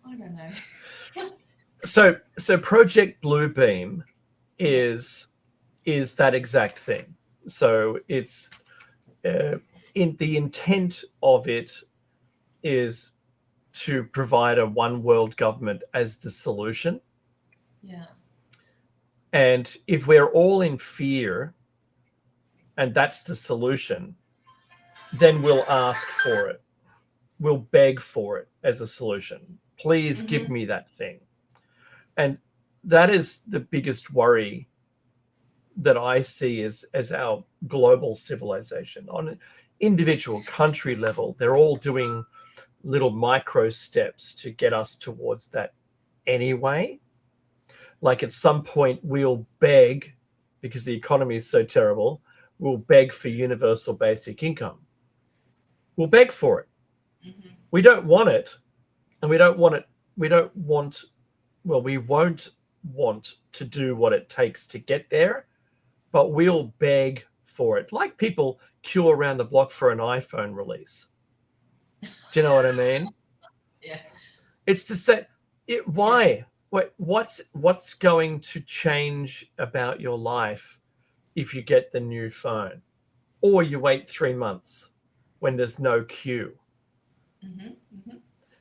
I don't know. So Project Bluebeam is that exact thing. So it's in the intent of it is to provide a one world government as the solution. Yeah. And if we're all in fear and that's the solution, then we'll ask for it. We'll beg for it as a solution. Please give me that thing. And that is the biggest worry that I see as our global civilization. On an individual country level, they're all doing little micro steps to get us towards that anyway. Like at some point we'll beg, because the economy is so terrible, we'll beg for universal basic income. We'll beg for it. We don't want it, and we won't want to do what it takes to get there, but we'll beg for it. Like people queue around the block for an iPhone release. Do you know what I mean? Yeah. It's to say, why? What's going to change about your life if you get the new phone, or you wait 3 months when there's no queue?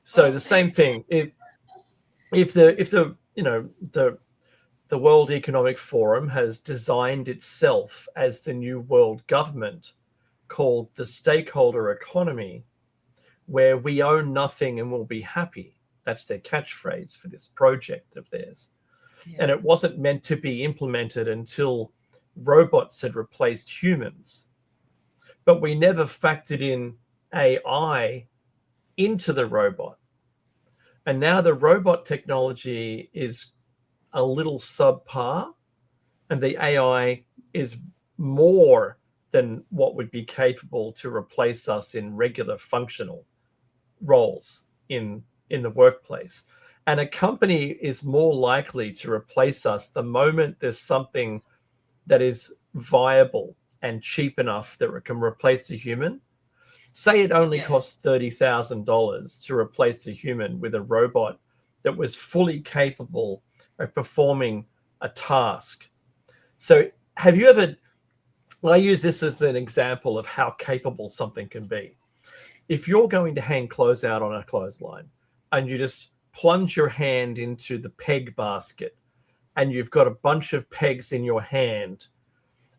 So well, the same thing. If the World Economic Forum has designed itself as the new world government called the stakeholder economy, where we own nothing and we'll be happy. That's their catchphrase for this project of theirs. Yeah. And it wasn't meant to be implemented until robots had replaced humans. But we never factored in AI into the robot. And now the robot technology is a little subpar, and the AI is more than what would be capable to replace us in regular functional roles in the workplace. And a company is more likely to replace us the moment there's something that is viable and cheap enough that it can replace a human. Say it only costs $30,000 to replace a human with a robot that was fully capable of performing a task. So have you ever, I use this as an example of how capable something can be. If you're going to hang clothes out on a clothesline and you just plunge your hand into the peg basket and you've got a bunch of pegs in your hand,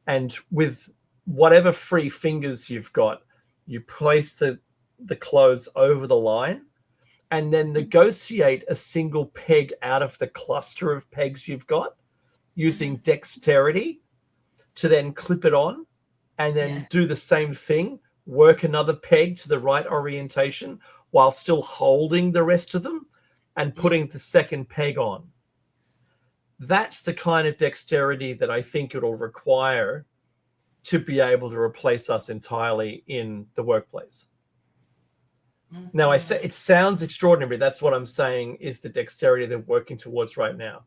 and with whatever free fingers you've got, you place the clothes over the line and then negotiate a single peg out of the cluster of pegs you've got using dexterity to then clip it on, and then do the same thing, work another peg to the right orientation while still holding the rest of them and putting the second peg on. That's the kind of dexterity that I think it'll require to be able to replace us entirely in the workplace. Now, I say it sounds extraordinary. That's what I'm saying is the dexterity they're working towards right now.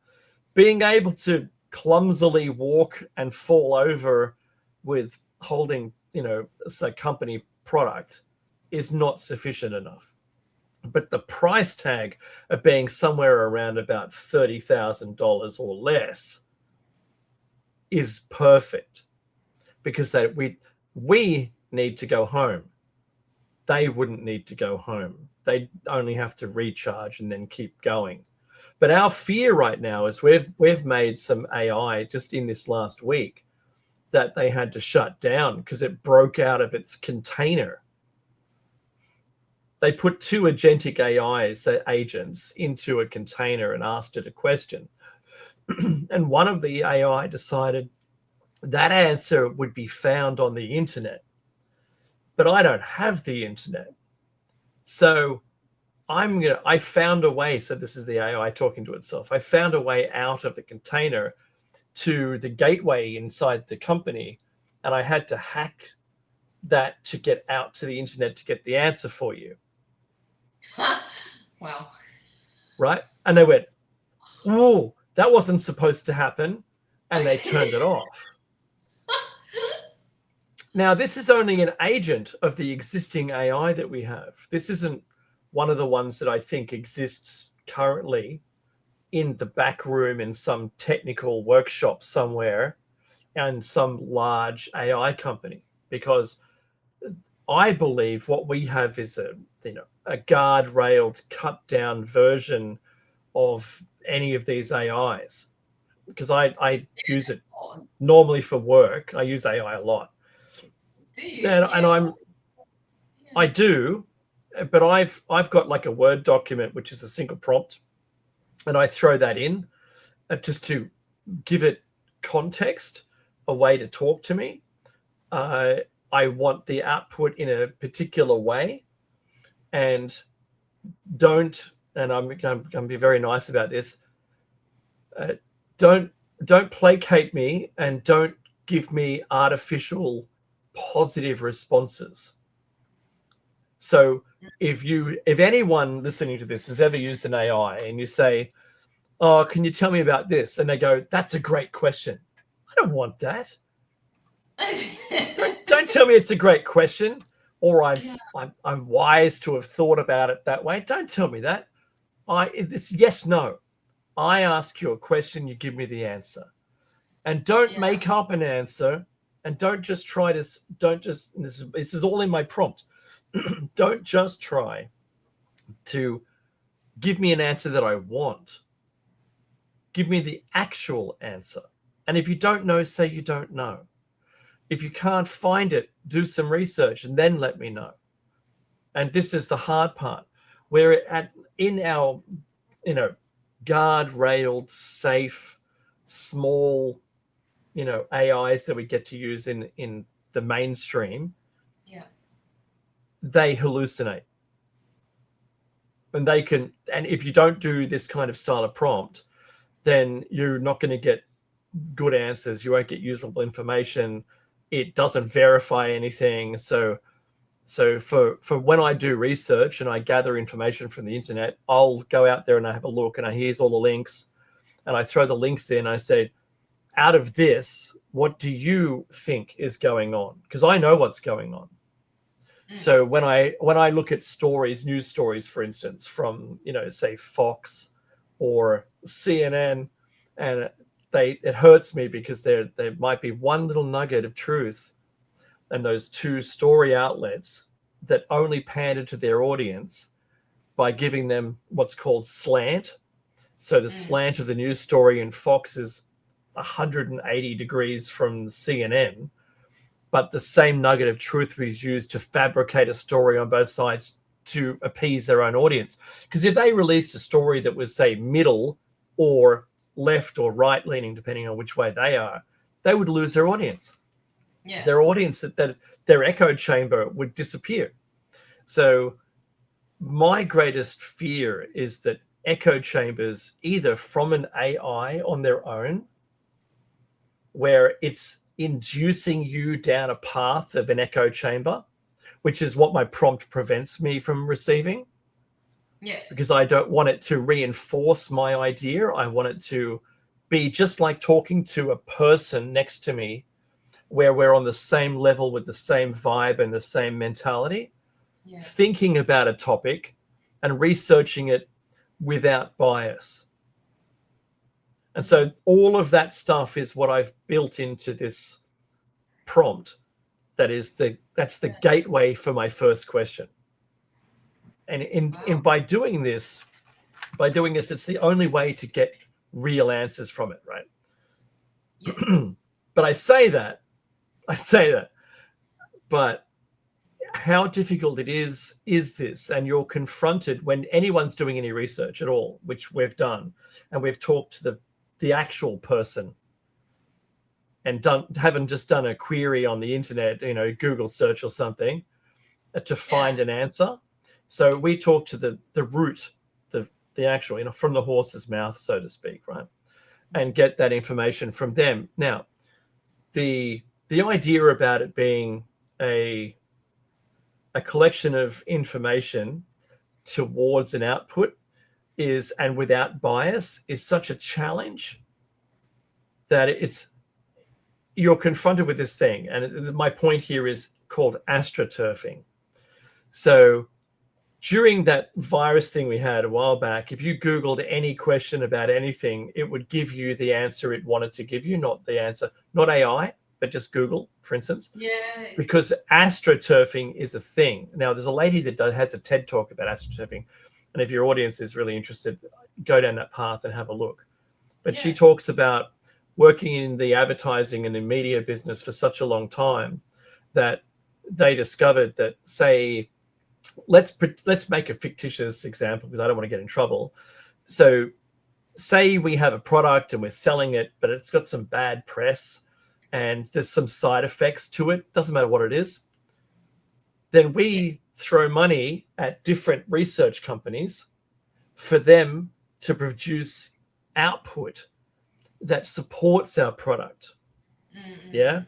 Being able to clumsily walk and fall over with holding, a company product is not sufficient enough. But the price tag of being somewhere around about $30,000 or less is perfect, because we need to go home. They wouldn't need to go home. They only have to recharge and then keep going. But our fear right now is we've made some AI just in this last week that they had to shut down because it broke out of its container. They put 2 agentic agents into a container and asked it a question. And one of the AI decided that answer would be found on the internet. But I don't have the internet. So I found a way. So this is the AI talking to itself. I found a way out of the container to the gateway inside the company, and I had to hack that to get out to the internet to get the answer for you. Wow. Right? And they went, "Whoa, that wasn't supposed to happen, and they turned it off. Now, this is only an agent of the existing AI that we have. This isn't one of the ones that I think exists currently in the back room in some technical workshop somewhere and some large AI company, because I believe what we have is a guardrailed, cut down version of any of these AIs, because I use it normally for work. I use AI a lot. Do you? And I do, but I've got like a Word document which is a single prompt, and I throw that in just to give it context, a way to talk to me. I want the output in a particular way, and I'm going to be very nice about this. Don't placate me, and don't give me artificial positive responses. So if anyone listening to this has ever used an AI and you say, "Oh, can you tell me about this?" and they go, "That's a great question," I don't want that. Don't tell me it's a great question, or I'm wise to have thought about it that way. Don't tell me that. It's yes, no. I ask you a question, you give me the answer, and don't make up an answer, and don't just try to. This is all in my prompt. Don't just try to give me an answer that I want. Give me the actual answer. And if you don't know, say you don't know. If you can't find it, do some research and then let me know. And this is the hard part. We're in our, guard-railed, safe, small, AIs that we get to use in the mainstream. Yeah. They hallucinate. And if you don't do this kind of style of prompt, then you're not going to get good answers. You won't get usable information. It doesn't verify anything. So for when I do research and I gather information from the internet, I'll go out there and I have a look, and here's all the links, and I throw the links in. I say, out of this, what do you think is going on? Because I know what's going on. So when I look at stories, news stories, for instance, from say Fox or CNN, and it hurts me because there might be one little nugget of truth, and those two story outlets that only pander to their audience by giving them what's called slant. So the slant of the news story in Fox is 180 degrees from CNN, but the same nugget of truth was used to fabricate a story on both sides to appease their own audience. Because if they released a story that was, say, middle or left or right leaning, depending on which way they are, they would lose their audience. Yeah. Their audience, that their echo chamber would disappear. So my greatest fear is that echo chambers, either from an AI on their own, where it's inducing you down a path of an echo chamber, which is what my prompt prevents me from receiving. Yeah. Because I don't want it to reinforce my idea. I want it to be just like talking to a person next to me, where we're on the same level with the same vibe and the same mentality, thinking about a topic and researching it without bias. And so all of that stuff is what I've built into this prompt. That's the gateway for my first question. And by doing this, it's the only way to get real answers from it, right? Yeah. But I say that, but how difficult it is this? And you're confronted when anyone's doing any research at all, which we've done, and we've talked to the actual person, and haven't just done a query on the internet, Google search or something, to find an answer. So we talk to the root, the actual, from the horse's mouth, so to speak, right? And get that information from them. Now, the idea about it being a collection of information towards an output is, and without bias, is such a challenge that you're confronted with this thing. And my point here is called astroturfing. So during that virus thing we had a while back, if you Googled any question about anything, it would give you the answer it wanted to give you, not the answer, not AI, but just Google, for instance. Yeah. Because astroturfing is a thing. Now, there's a lady that has a TED talk about astroturfing. And if your audience is really interested, go down that path and have a look. But she talks about working in the advertising and the media business for such a long time that they discovered that, say, let's make a fictitious example because I don't want to get in trouble. So say we have a product and we're selling it, but it's got some bad press and there's some side effects to it, doesn't matter what it is. Then we throw money at different research companies for them to produce output that supports our product. Yeah.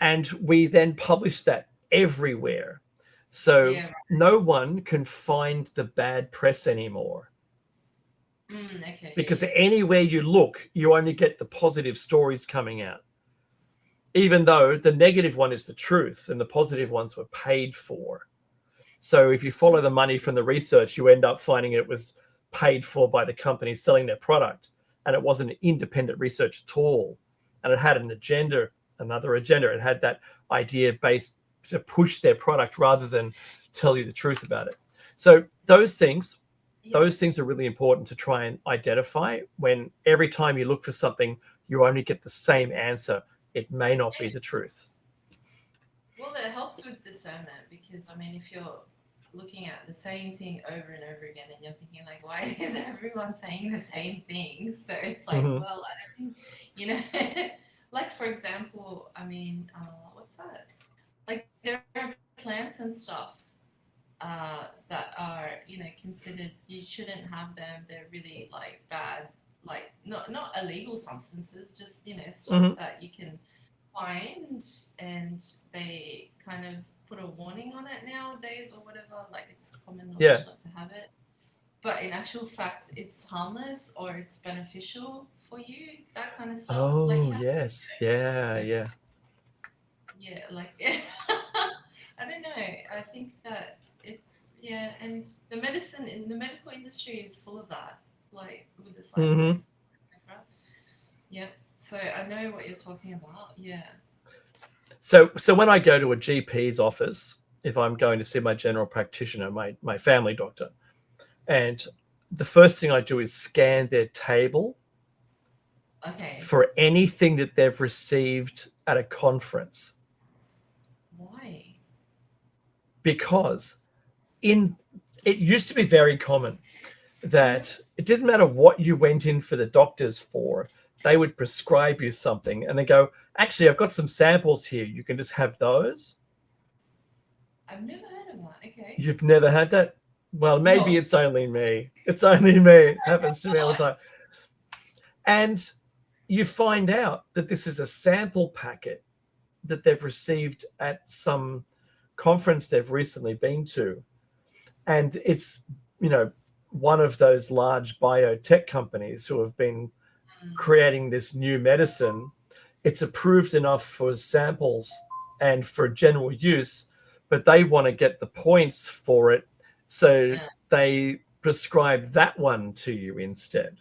And we then publish that everywhere. So no one can find the bad press anymore. Because anywhere you look, you only get the positive stories coming out. Even though the negative one is the truth and the positive ones were paid for. So if you follow the money from the research, you end up finding it was paid for by the company selling their product. And it wasn't independent research at all. And it had an agenda, another agenda. It had that idea based to push their product rather than tell you the truth about it. So those things are really important to try and identify. When every time you look for something, you only get the same answer. It may not be the truth. Well, it helps with discernment because, I mean, if you're looking at the same thing over and over again and you're thinking, like, why is everyone saying the same thing? So it's like, well, I don't think, like, for example, I mean, what's that? Like, there are plants and stuff that are, considered, you shouldn't have them. They're really, like, bad, like, not illegal substances, just, stuff that you can find, and they kind of put a warning on it nowadays or whatever, like it's common knowledge not to have it. But in actual fact, it's harmless or it's beneficial for you, that kind of stuff. Oh, like, yes. Yeah, like I don't know. I think that it's and the medicine in the medical industry is full of that, like with the side effects. So I know what you're talking about. So when I go to a GP's office, if I'm going to see my general practitioner, my family doctor, and the first thing I do is scan their table for anything that they've received at a conference. Why? Because it used to be very common that it didn't matter what you went in for the doctors for, they would prescribe you something and they go, actually, I've got some samples here. You can just have those. I've never heard of that. Okay. You've never had that? Well, maybe it's only me. It's only me. It happens to me all the time. And you find out that this is a sample packet that they've received at some conference they've recently been to. And it's, one of those large biotech companies who have been creating this new medicine. It's approved enough for samples and for general use, but they want to get the points for it. So they prescribe that one to you instead.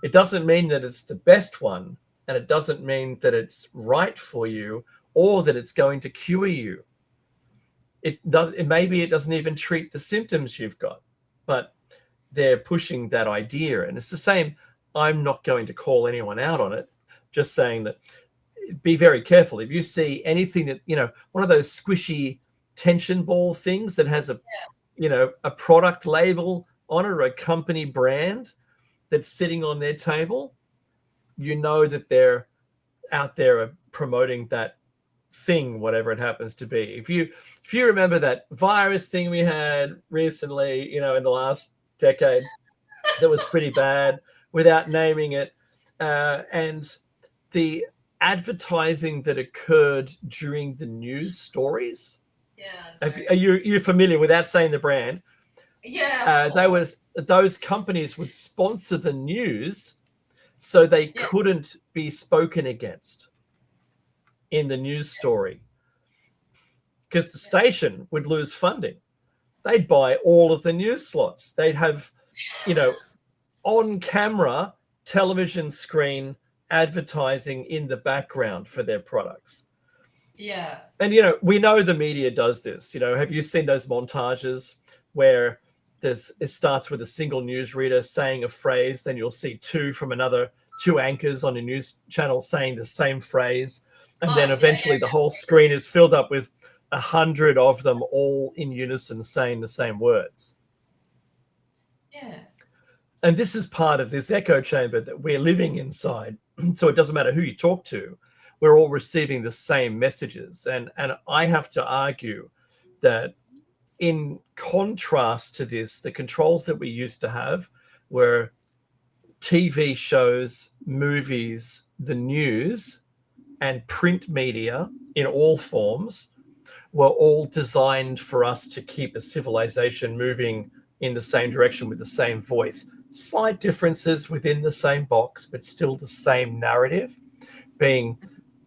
It doesn't mean that it's the best one, and it doesn't mean that it's right for you or that it's going to cure you. Maybe it doesn't even treat the symptoms you've got, but they're pushing that idea. And it's the same. I'm not going to call anyone out on it, just saying that be very careful. If you see anything that, one of those squishy tension ball things that has a product label on it or a company brand that's sitting on their table, that they're out there promoting that thing, whatever it happens to be. If you remember that virus thing we had recently, in the last decade, that was pretty bad, without naming it, and the advertising that occurred during the news stories. No. Are you familiar, without saying the brand, Yeah, of course. Those companies would sponsor the news so they Yeah, couldn't be spoken against in the news story because the yeah, station would lose funding. They'd buy all of the news slots. They'd have, you know, on camera television screen advertising in the background for their products. yeah. And we know the media does this. Have you seen those montages where it starts with a single newsreader saying a phrase, then you'll see two anchors on a news channel saying the same phrase, and then Oh, yeah, eventually the whole screen is filled up with 100 of them all in unison saying the same words. yeah, And this is part of this echo chamber that we're living inside. So it doesn't matter who you talk to, we're all receiving the same messages. And I have to argue that in contrast to this, the controls that we used to have were TV shows, movies, the news, and print media in all forms were all designed for us to keep a civilization moving in the same direction with the same voice. Slight differences within the same box, but still the same narrative being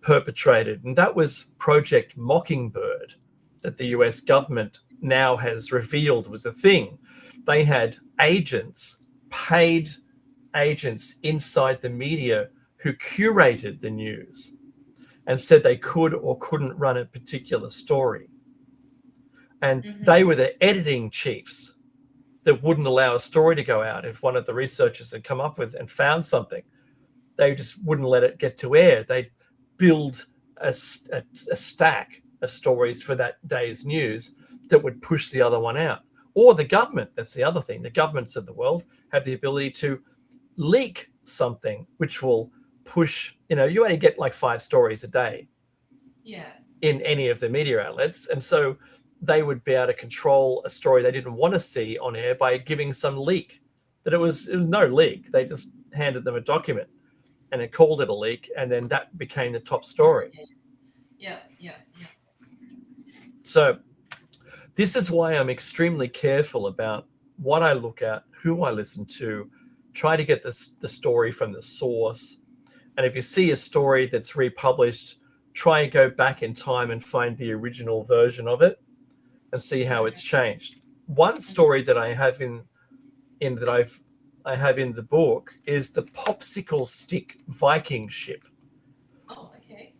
perpetrated. And that was Project Mockingbird that the US government now has revealed was a thing. They had agents, paid agents inside the media who curated the news and said they could or couldn't run a particular story. And they were the editing chiefs that wouldn't allow a story to go out if one of the researchers had come up with and found something. They just wouldn't let it get to air. They'd build a stack of stories for that day's news that would push the other one out. Or the government, that's the other thing. The governments of the world have the ability to leak something, which will push, you only get like 5 stories a day yeah, in any of the media outlets. And so they would be able to control a story they didn't want to see on air by giving some leak. But it was no leak. They just handed them a document and it called it a leak. And then that became the top story. yeah, yeah, yeah. So this is why I'm extremely careful about what I look at, who I listen to, try to get the story from the source. And if you see a story that's republished, try and go back in time and find the original version of it and see how it's changed. One story that I have I have in the book is the popsicle stick Viking ship. Oh, okay.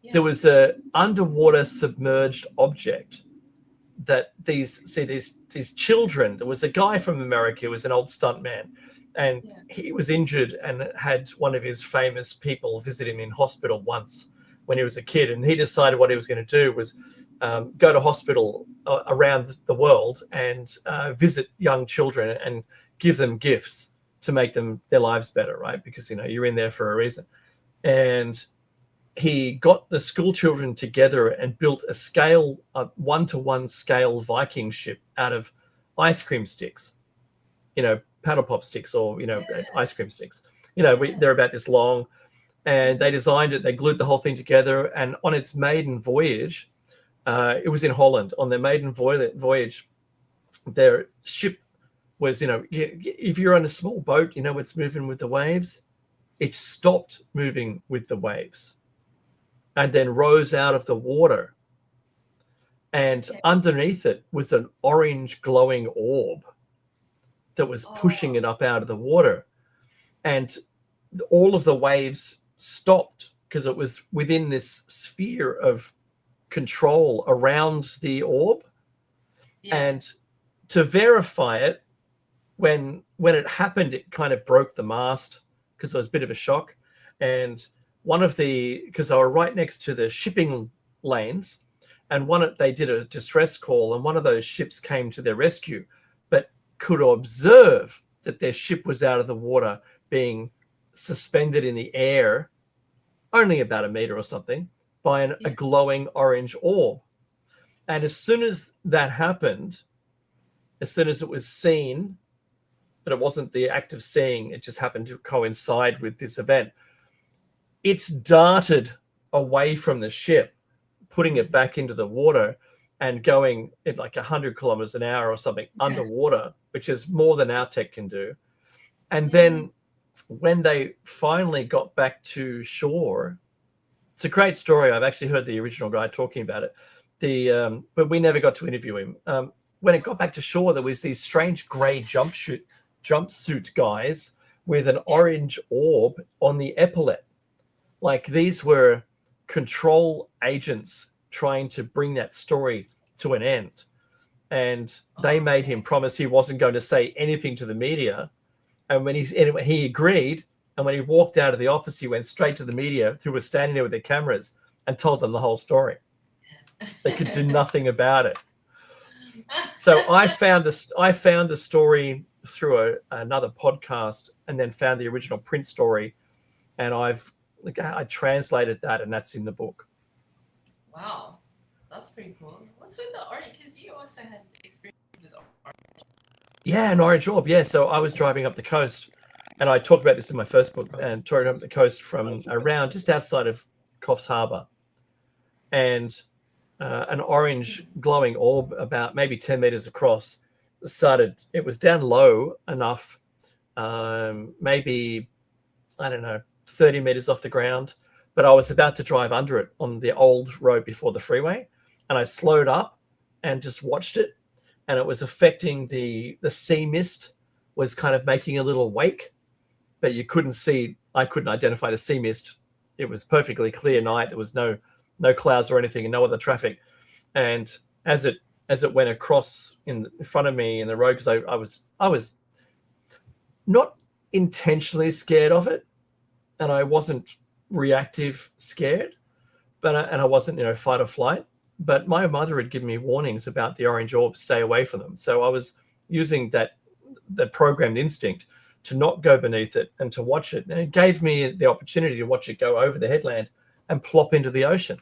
Yeah. There was a underwater submerged object that these children. There was a guy from America who was an old stuntman, and he was injured and had one of his famous people visit him in hospital once when he was a kid, and he decided what he was going to do was go to hospital around the world and visit young children and give them gifts to make their lives better, right? Because you're in there for a reason. And he got the school children together and built a 1-to-1 scale Viking ship out of ice cream sticks, paddle pop sticks or ice cream sticks. They're about this long, and they designed it. They glued the whole thing together, and on its maiden voyage, it was in Holland. On their maiden voyage, their ship was, if you're on a small boat, it's moving with the waves. It stopped moving with the waves and then rose out of the water. And underneath it was an orange glowing orb that was pushing it up out of the water. And all of the waves stopped because it was within this sphere of control around the orb. And to verify it, when it happened, it kind of broke the mast because it was a bit of a shock. And because they were right next to the shipping lanes, and they did a distress call, and one of those ships came to their rescue, but could observe that their ship was out of the water, being suspended in the air, only about a meter or something, by a glowing orange orb. And as soon as that happened, as soon as it was seen, but it wasn't the act of seeing, it just happened to coincide with this event, it's darted away from the ship, putting it back into the water, and going at like 100 kilometers an hour or something underwater, which is more than our tech can do. And then when they finally got back to shore, it's a great story. I've actually heard the original guy talking about it. But we never got to interview him. When it got back to shore, there was these strange gray jumpsuit guys with an orange orb on the epaulette. Like these were control agents trying to bring that story to an end. And they made him promise he wasn't going to say anything to the media. And when he agreed, and when he walked out of the office, he went straight to the media who were standing there with their cameras and told them the whole story. They could do nothing about it. So I found the story through another podcast, and then found the original print story, and I translated that, and that's in the book. Wow, that's pretty cool. What's with the orange? Because you also had experience with orange. Yeah, an orange orb. Yeah, so I was driving up the coast, and I talked about this in my first book, and driving up the coast from around just outside of Coffs Harbour, and an orange glowing orb about maybe 10 meters across started. It was down low enough, maybe, I don't know, 30 meters off the ground, but I was about to drive under it on the old road before the freeway, and I slowed up and just watched it, and it was affecting the sea mist was kind of making a little wake, but you couldn't see. I couldn't identify the sea mist. It was perfectly clear night. There was no clouds or anything, and no other traffic. And as it went across in front of me in the road, because I was not intentionally scared of it, and I wasn't reactive scared, but and I wasn't fight or flight. But my mother had given me warnings about the orange orb, stay away from them. So I was using that programmed instinct to not go beneath it and to watch it. And it gave me the opportunity to watch it go over the headland and plop into the ocean.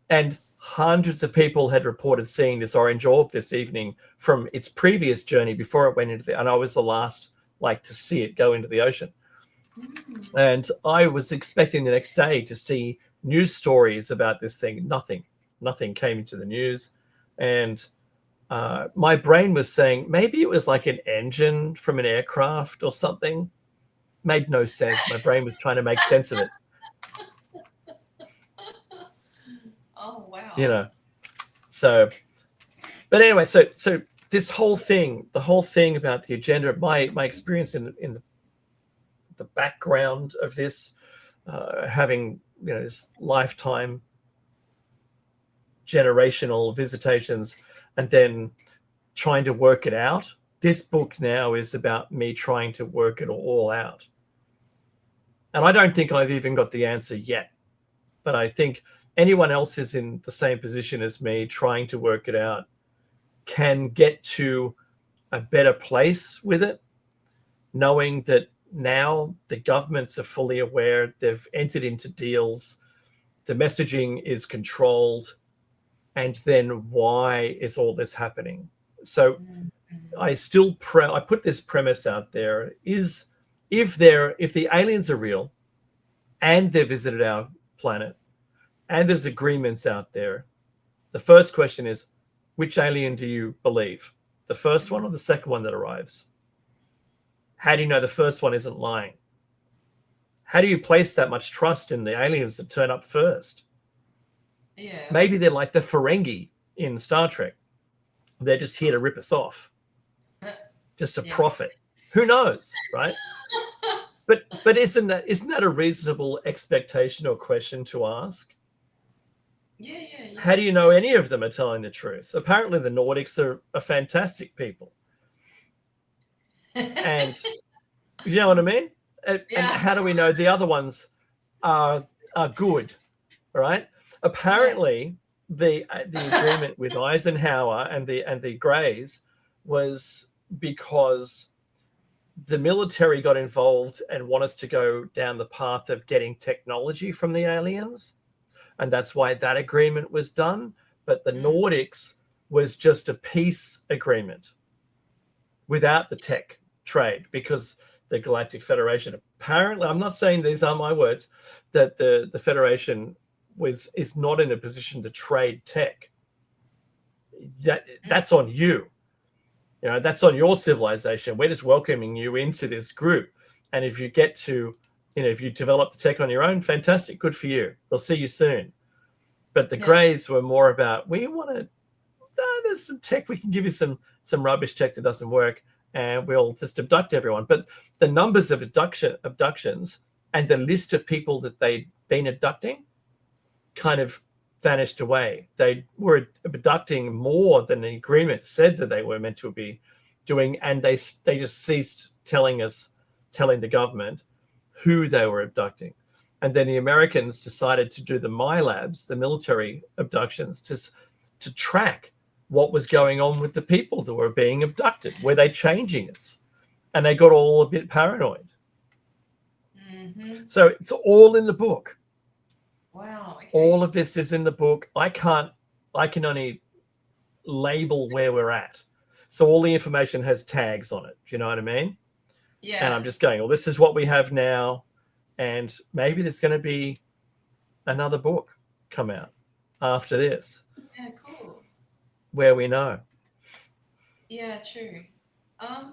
And hundreds of people had reported seeing this orange orb this evening from its previous journey before it went into the, and I was the last to see it go into the ocean. And I was expecting the next day to see news stories about this thing. Nothing came into the news. And my brain was saying maybe it was like an engine from an aircraft or something. Made no sense. My brain was trying to make sense of it. Oh, wow. So, but anyway, so this whole thing, the whole thing about the agenda, my experience in the background of this, having this lifetime generational visitations, and then trying to work it out. This book now is about me trying to work it all out. And I don't think I've even got the answer yet, but I think anyone else is in the same position as me trying to work it out can get to a better place with it, knowing that now the governments are fully aware, they've entered into deals, the messaging is controlled, and then why is all this happening? So I put this premise out there, is if the aliens are real and they've visited our planet and there's agreements out there, the first question is, which alien do you believe? The first one or the second one that arrives? How do you know the first one isn't lying? How do you place that much trust in the aliens that turn up first? Yeah. Maybe they're like the Ferengi in Star Trek. They're just here to rip us off. Just a profit. Who knows, right? But isn't that a reasonable expectation or question to ask? Yeah. How do you know any of them are telling the truth? Apparently the Nordics are fantastic people. And you know what I mean? And how do we know the other ones are good, right? Apparently the agreement with Eisenhower and the Greys was because the military got involved and want us to go down the path of getting technology from the aliens. And that's why that agreement was done. But the Nordics was just a peace agreement without the tech trade, because the Galactic Federation, apparently, I'm not saying these are my words, that the Federation is not in a position to trade tech, that's on you. You know, that's on your civilization. We're just welcoming you into this group. And if you get to, you know, if you develop the tech on your own, fantastic, good for you. We'll see you soon. But the Greys were more about, we want to, there's some tech, we can give you some rubbish tech that doesn't work, and we'll just abduct everyone. But the numbers of abductions and the list of people that they'd been abducting kind of vanished away. They were abducting more than the agreement said that they were meant to be doing, and they just ceased telling the government who they were abducting. And then the Americans decided to do the MyLabs, the military abductions, to track what was going on with the people that were being abducted. Were they changing us? And they got all a bit paranoid. Mm-hmm. So it's all in the book. Wow. Okay. All of this is in the book. I can only label where we're at. So all the information has tags on it. Do you know what I mean? Yeah. And I'm just going, well, this is what we have now. And maybe there's going to be another book come out after this. Yeah, cool. Where we know. Yeah, true. I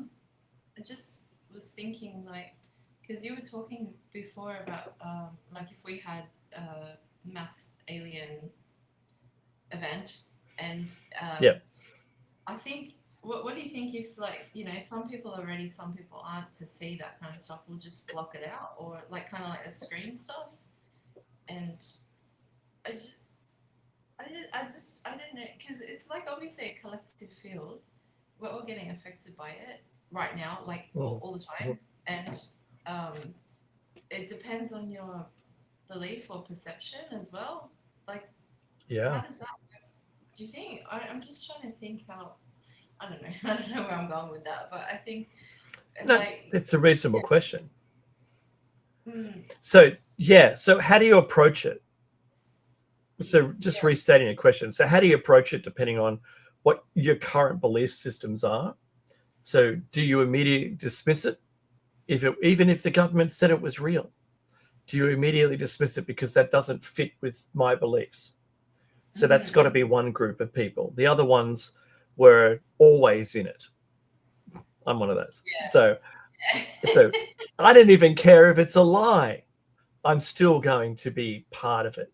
just was thinking, like, because you were talking before about, like, if we had a mass alien event, and I think, what do you think if, like, you know, some people are ready, some people aren't to see that kind of stuff? We'll just block it out, or like kind of like a screen stuff. And I don't know, because it's like obviously a collective field. We're all getting affected by it right now, like all the time, and it depends on your belief or perception as well. Like, how does that work? Do you think? I'm just trying to think how. I don't know. I don't know where I'm going with that, but I think it's a reasonable question. Mm. So how do you approach it? So just restating a question. So how do you approach it depending on what your current belief systems are? So do you immediately dismiss it even if the government said it was real? Do you immediately dismiss it because that doesn't fit with my beliefs? So that's got to be one group of people. The other ones were always in it. I'm one of those. Yeah. So I didn't even care if it's a lie. I'm still going to be part of it.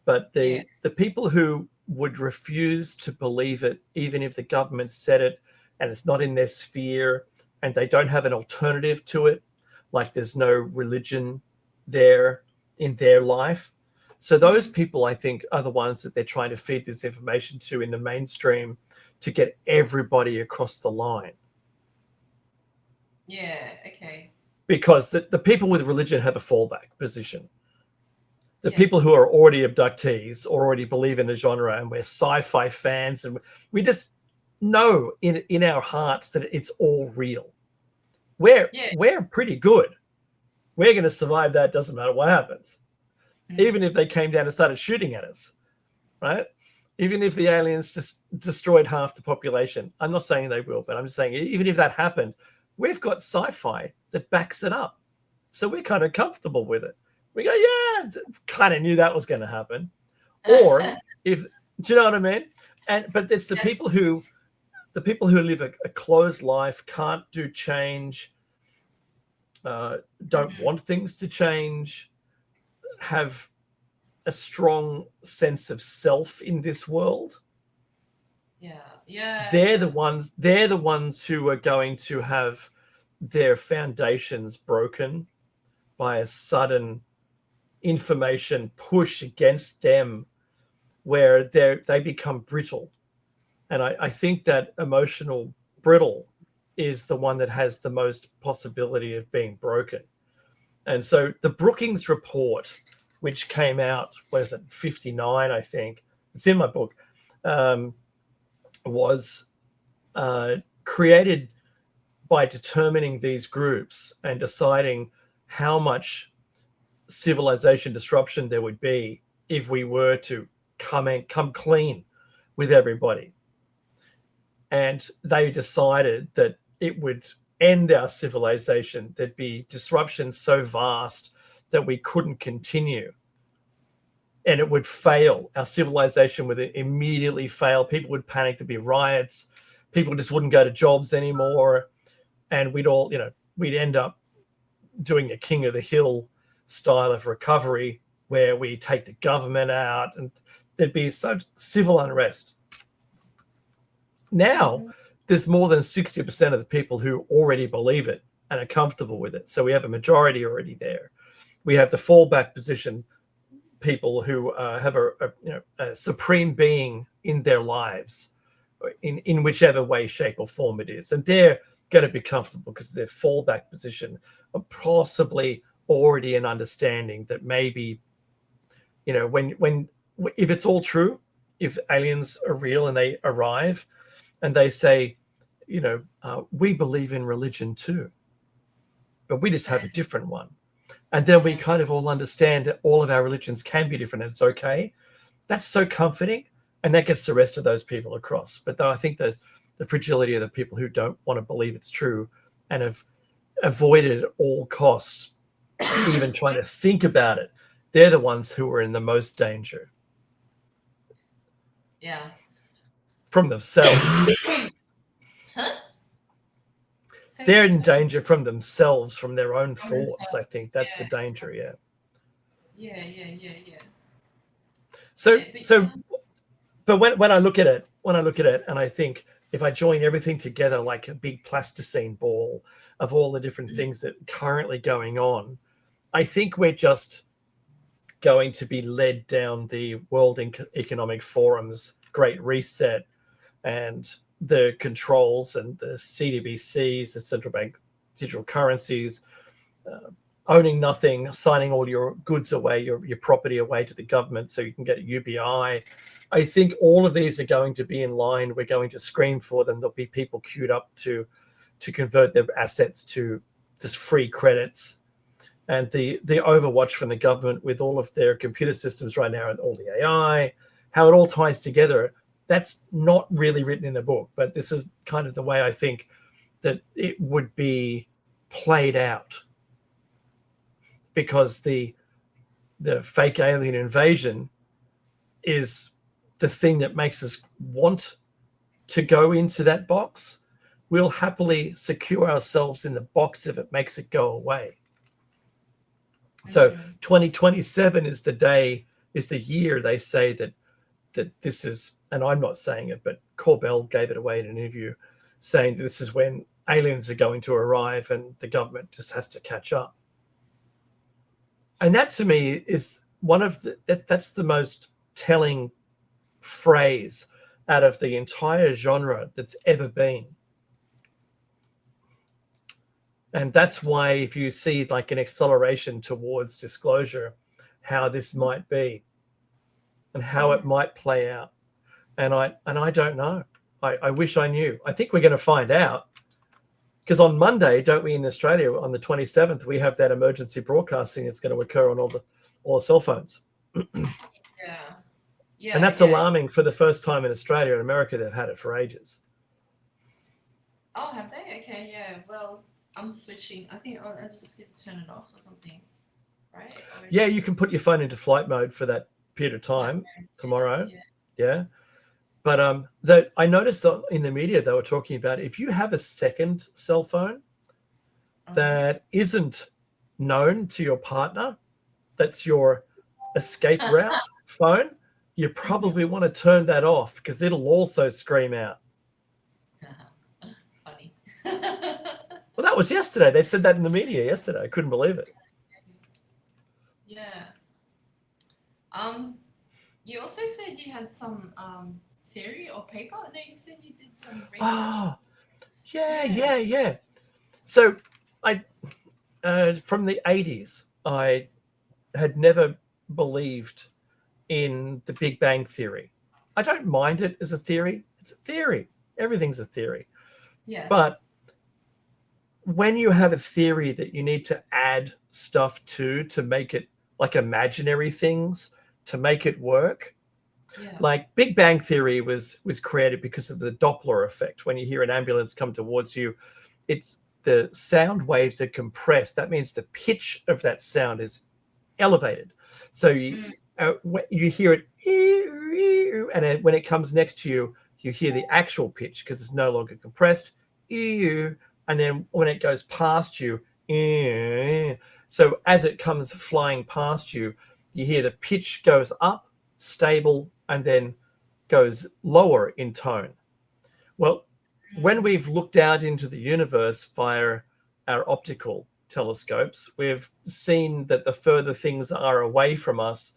But the people who would refuse to believe it, even if the government said it and it's not in their sphere and they don't have an alternative to it, like there's no religion there in their life. So those people, I think, are the ones that they're trying to feed this information to in the mainstream to get everybody across the line. Yeah, okay. Because the people with religion have a fallback position. The people who are already abductees or already believe in a genre, and we're sci-fi fans, and we just know in our hearts that it's all real. We're pretty good. We're going to survive that. Doesn't matter what happens. Even if they came down and started shooting at us, right? Even if the aliens just destroyed half the population. I'm not saying they will, but I'm just saying even if that happened, we've got sci-fi that backs it up. So we're kind of comfortable with it. We go, kind of knew that was going to happen. Or do you know what I mean? But it's the people who live a closed life, can't do change, don't want things to change, have a strong sense of self in this world. They're the ones who are going to have their foundations broken by a sudden information push against them where they become brittle. And I think that emotional brittle is the one that has the most possibility of being broken. And so the Brookings report, which came out, what is it, 59, I think, it's in my book, was created by determining these groups and deciding how much civilization disruption there would be if we were to come clean with everybody. And they decided that it would end our civilization. There'd be disruption so vast that we couldn't continue. and it would fail. Our civilization would immediately fail. People would panic. There'd be riots. People just wouldn't go to jobs anymore. And we'd all, we'd end up doing a king of the hill style of recovery where we take the government out, and there'd be such civil unrest. Now, there's more than 60% of the people who already believe it and are comfortable with it. So we have a majority already there. We have the fallback position people who have a supreme being in their lives in whichever way, shape, or form it is. And they're going to be comfortable because their fallback position are possibly already an understanding that maybe, when if it's all true, if aliens are real and they arrive and they say, we believe in religion too, but we just have a different one. And then we kind of all understand that all of our religions can be different and it's okay. That's so comforting. And that gets the rest of those people across. But though I think the fragility of the people who don't want to believe it's true and have avoided at all costs, even trying to think about it, they're the ones who are in the most danger. Yeah. From themselves. Huh? They're in danger from themselves, from their own thoughts. I think that's the danger. Yeah. Yeah. But when I look at it, and I think if I join everything together like a big plasticine ball of all the different things that are currently going on, I think we're just going to be led down the World Economic Forum's Great Reset and the controls and the CBDCs, the central bank digital currencies, owning nothing, signing all your goods away, your property away to the government so you can get a UBI. I think all of these are going to be in line. We're going to scream for them. There'll be people queued up to convert their assets to just free credits. And the overwatch from the government with all of their computer systems right now and all the AI, how it all ties together, that's not really written in the book. But this is kind of the way I think that it would be played out. Because the fake alien invasion is the thing that makes us want to go into that box. We'll happily secure ourselves in the box if it makes it go away. So 2027 is the year they say that this is, and I'm not saying it, but Corbell gave it away in an interview, saying that this is when aliens are going to arrive and the government just has to catch up. And that to me is that's the most telling phrase out of the entire genre that's ever been. And that's why if you see like an acceleration towards disclosure, how this might be and how it might play out. And I don't know. I wish I knew. I think we're going to find out. Because on Monday, don't we, in Australia, on the 27th, we have that emergency broadcasting that's going to occur on all the cell phones. Yeah. And that's alarming for the first time in Australia. In America, they've had it for ages. Oh, have they? Okay, yeah. Well, I'm switching. I think I just get to turn it off or something, right? Yeah, you can put your phone into flight mode for that period of time tomorrow. Yeah. But I noticed that in the media they were talking about if you have a second cell phone that isn't known to your partner, that's your escape route phone, you probably want to turn that off because it'll also scream out. Funny. Well, that was yesterday. They said that in the media yesterday. I couldn't believe it. Yeah. You also said you had some theory or paper? No, you said you did some research. Oh, yeah. So I, from the 80s, I had never believed in the Big Bang Theory. I don't mind it as a theory. It's a theory. Everything's a theory. Yeah. But when you have a theory that you need to add stuff to make it like imaginary things to make it work, like Big Bang Theory was created because of the Doppler effect. When you hear an ambulance come towards you, it's the sound waves are compressed. That means the pitch of that sound is elevated. So you hear it, and then when it comes next to you, you hear the actual pitch because it's no longer compressed. And then when it goes past you, so as it comes flying past you, you hear the pitch goes up, stable, and then goes lower in tone. Well, when we've looked out into the universe via our optical telescopes, we've seen that the further things are away from us,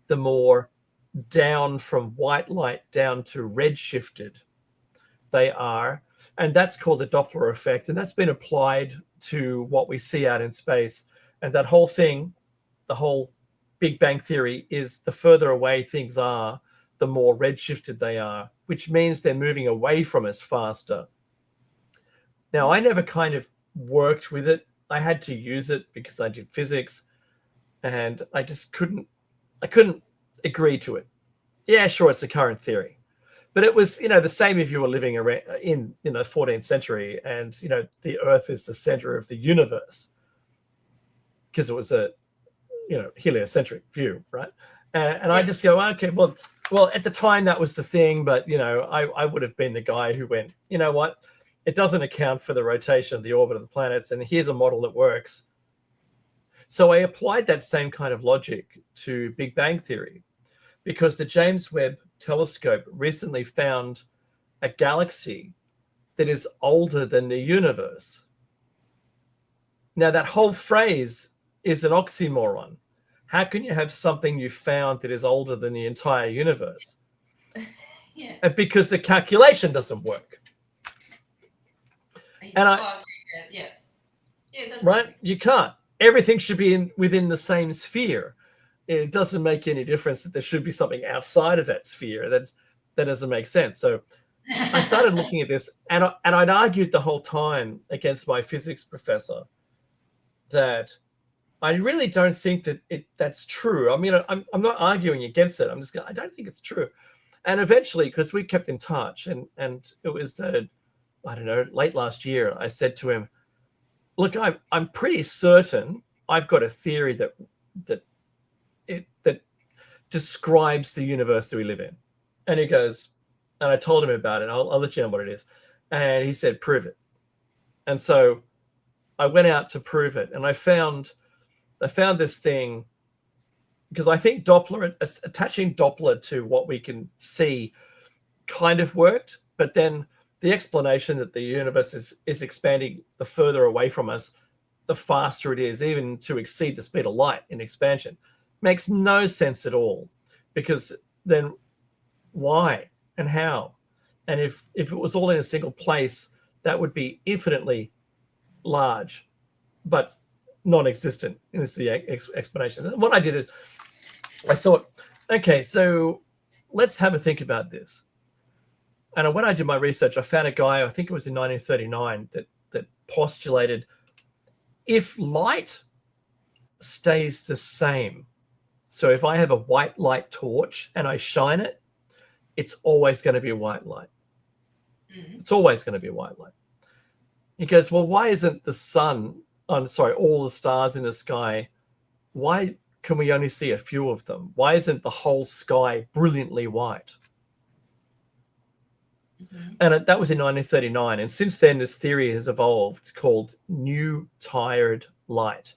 the more down from white light down to red shifted they are. And that's called the Doppler effect. And that's been applied to what we see out in space. And that whole thing, the whole Big Bang Theory, is the further away things are, the more red shifted they are, which means they're moving away from us faster. Now, I never kind of worked with it. I had to use it because I did physics, and I just couldn't agree to it. Yeah, sure, it's a current theory, but it was, the same if you were living around in the 14th century and, the Earth is the center of the universe, because it was a, heliocentric view, right? And I just go, okay, well, at the time that was the thing, but, I would have been the guy who went, you know what? It doesn't account for the rotation of the orbit of the planets, and here's a model that works. So I applied that same kind of logic to Big Bang Theory, because the James Webb Telescope recently found a galaxy that is older than the universe. Now, that whole phrase is an oxymoron. How can you have something you found that is older than the entire universe? Yeah. Because the calculation doesn't work. And right? You can't. Everything should be within the same sphere. It doesn't make any difference that there should be something outside of that sphere. That doesn't make sense. So I started looking at this, and I'd argued the whole time against my physics professor that I really don't think that that's true. I mean, I'm not arguing against it. I'm just I don't think it's true. And eventually, because we kept in touch, and it was I don't know, late last year, I said to him, look, I'm pretty certain I've got a theory that describes the universe that we live in. And he goes, and I told him about it. I'll let you know what it is. And he said, prove it. And so I went out to prove it, and I found this thing, because I think attaching Doppler to what we can see kind of worked, but then the explanation that the universe is expanding the further away from us, the faster it is, even to exceed the speed of light in expansion, makes no sense at all. Because then why and how? And if it was all in a single place, that would be infinitely large, but non-existent. And it's the explanation. And what I did is I thought, okay, so let's have a think about this. And when I did my research, I found a guy, I think it was in 1939, that postulated if light stays the same, so if I have a white light torch and I shine it, it's always going to be white light. It's always going to be white light. He goes, well, why isn't the sun, all the stars in the sky, why can we only see a few of them? Why isn't the whole sky brilliantly white? And that was in 1939. And since then, this theory has evolved called new tired light.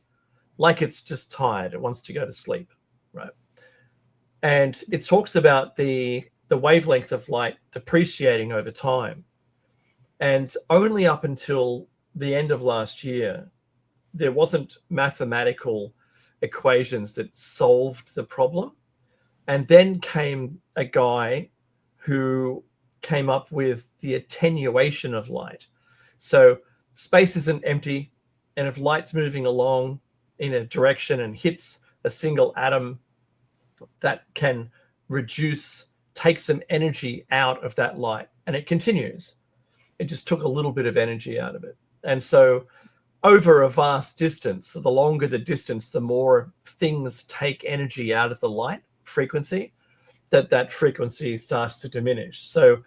Like it's just tired. It wants to go to sleep, right? And it talks about the wavelength of light depreciating over time. And only up until the end of last year, there wasn't mathematical equations that solved the problem. And then came a guy who came up with the attenuation of light. So space isn't empty, and if light's moving along in a direction and hits a single atom, that can take some energy out of that light, and it continues. It just took a little bit of energy out of it. And so over a vast distance, the longer the distance, the more things take energy out of the light frequency, that frequency starts to diminish. So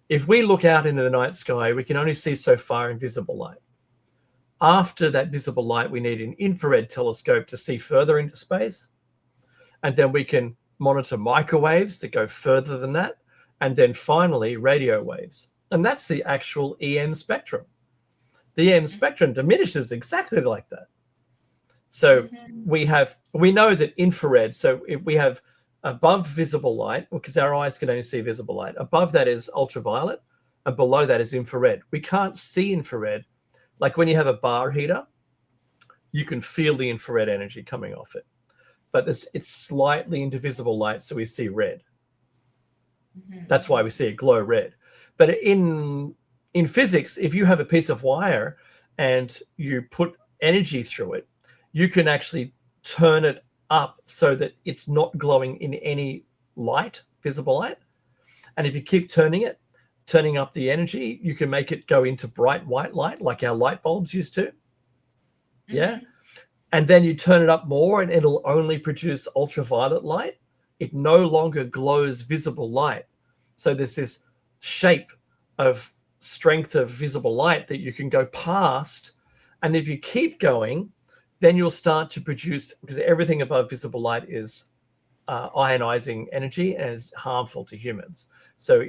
if we look out into the night sky, we can only see so far in visible light. After that visible light, we need an infrared telescope to see further into space. And then we can monitor microwaves that go further than that. And then finally, radio waves. And that's the actual EM spectrum. The EM spectrum diminishes exactly like that. So we know that infrared, so if we have above visible light, because our eyes can only see visible light, above that is ultraviolet, and below that is infrared. We can't see infrared. Like when you have a bar heater, you can feel the infrared energy coming off it. But it's slightly into visible light, so we see red. That's why we see it glow red. But in physics, if you have a piece of wire and you put energy through it, you can actually turn it up so that it's not glowing in any light, visible light. And if you keep turning up the energy, you can make it go into bright white light like our light bulbs used to. Yeah. And then you turn it up more and it'll only produce ultraviolet light. It no longer glows visible light. So there's this shape of strength of visible light that you can go past. And if you keep going, then you'll start to produce, because everything above visible light is ionizing energy and is harmful to humans. So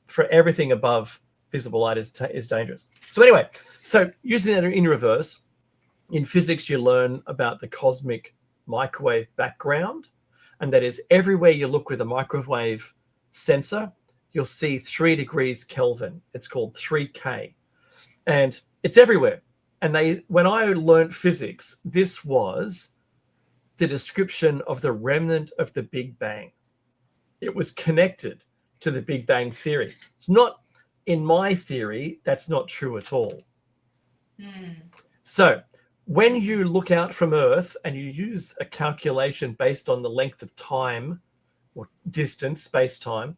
for everything above visible light is dangerous. So anyway, so using that in reverse, in physics, you learn about the cosmic microwave background. And that is everywhere you look with a microwave sensor, you'll see 3 degrees Kelvin. It's called 3K. And it's everywhere. And when I learned physics, this was the description of the remnant of the Big Bang. It was connected to the Big Bang theory. It's not, in my theory, that's not true at all. So when you look out from Earth and you use a calculation based on the length of time or distance, space-time,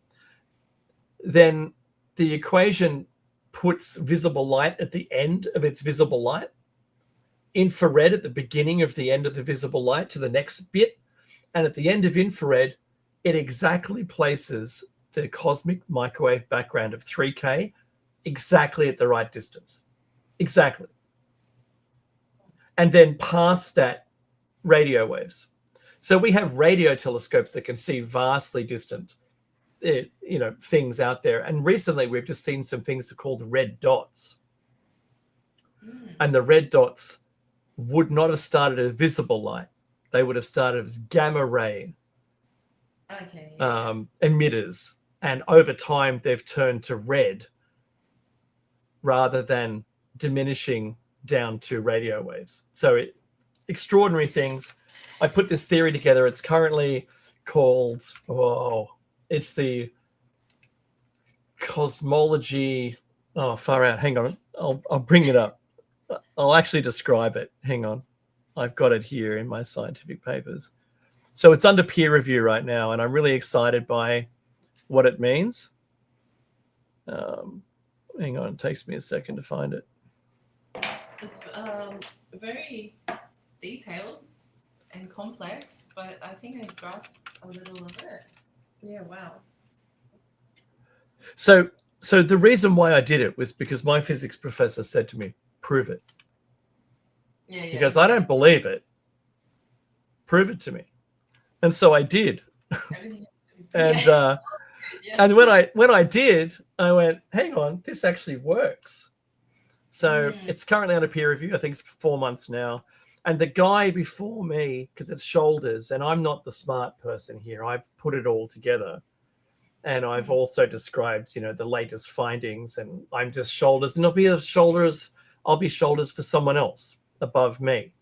then the equation puts visible light at the end of its visible light, infrared at the beginning of the end of the visible light to the next bit, and at the end of infrared, it exactly places the cosmic microwave background of 3K exactly at the right distance. Exactly. And then past that, radio waves. So we have radio telescopes that can see vastly distant things out there. And recently we've just seen some things called red dots. And the red dots would not have started as visible light. They would have started as gamma ray emitters. And over time, they've turned to red rather than diminishing down to radio waves. So extraordinary things. I put this theory together. It's currently called, it's the cosmology. Oh, far out. Hang on. I'll bring it up. I'll actually describe it. Hang on. I've got it here in my scientific papers. So it's under peer review right now, and I'm really excited by what it means. Hang on. It takes me a second to find it. It's very detailed and complex, but I think I grasped a little of it. Yeah, wow. So the reason why I did it was because my physics professor said to me, prove it. Yeah. He goes, I don't believe it. Prove it to me. And so I did. And and when I did, I went, hang on, this actually works. So it's currently under peer review. I think it's 4 months now. And the guy before me, because it's shoulders, and I'm not the smart person here, I've put it all together. And I've also described, the latest findings, and I'm just shoulders, and I'll be shoulders for someone else above me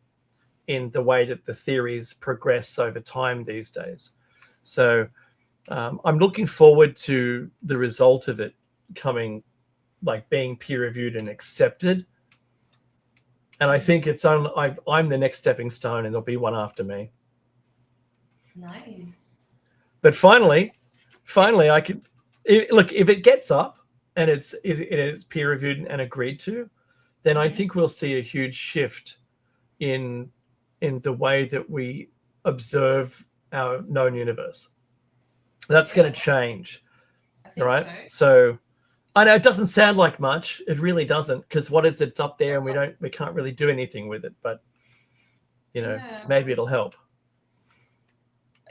in the way that the theories progress over time these days. So I'm looking forward to the result of it coming, like being peer reviewed and accepted. And I think I'm the next stepping stone, and there'll be one after me. Nice. But finally, I could look, if it gets up and it is peer reviewed and agreed to, then I think we'll see a huge shift in the way that we observe our known universe. That's going to change, right? So I know it doesn't sound like much. It really doesn't, because it's up there and we can't really do anything with it. But maybe it'll help.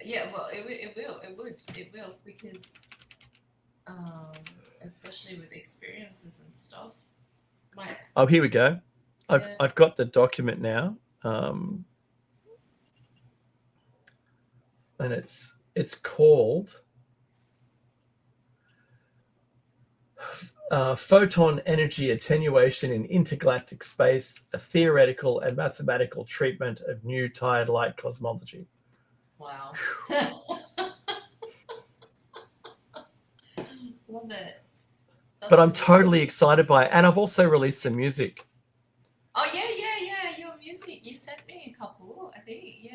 Yeah, well, it will, because especially with experiences and stuff. My Oh, here we go. Yeah. I've got the document now, and it's called Photon Energy Attenuation in Intergalactic Space: A Theoretical and Mathematical Treatment of New Tired Light Cosmology. Wow. Love it. But I'm That's totally excited by it, and I've also released some music. Oh yeah. Your music. You sent me a couple, I think.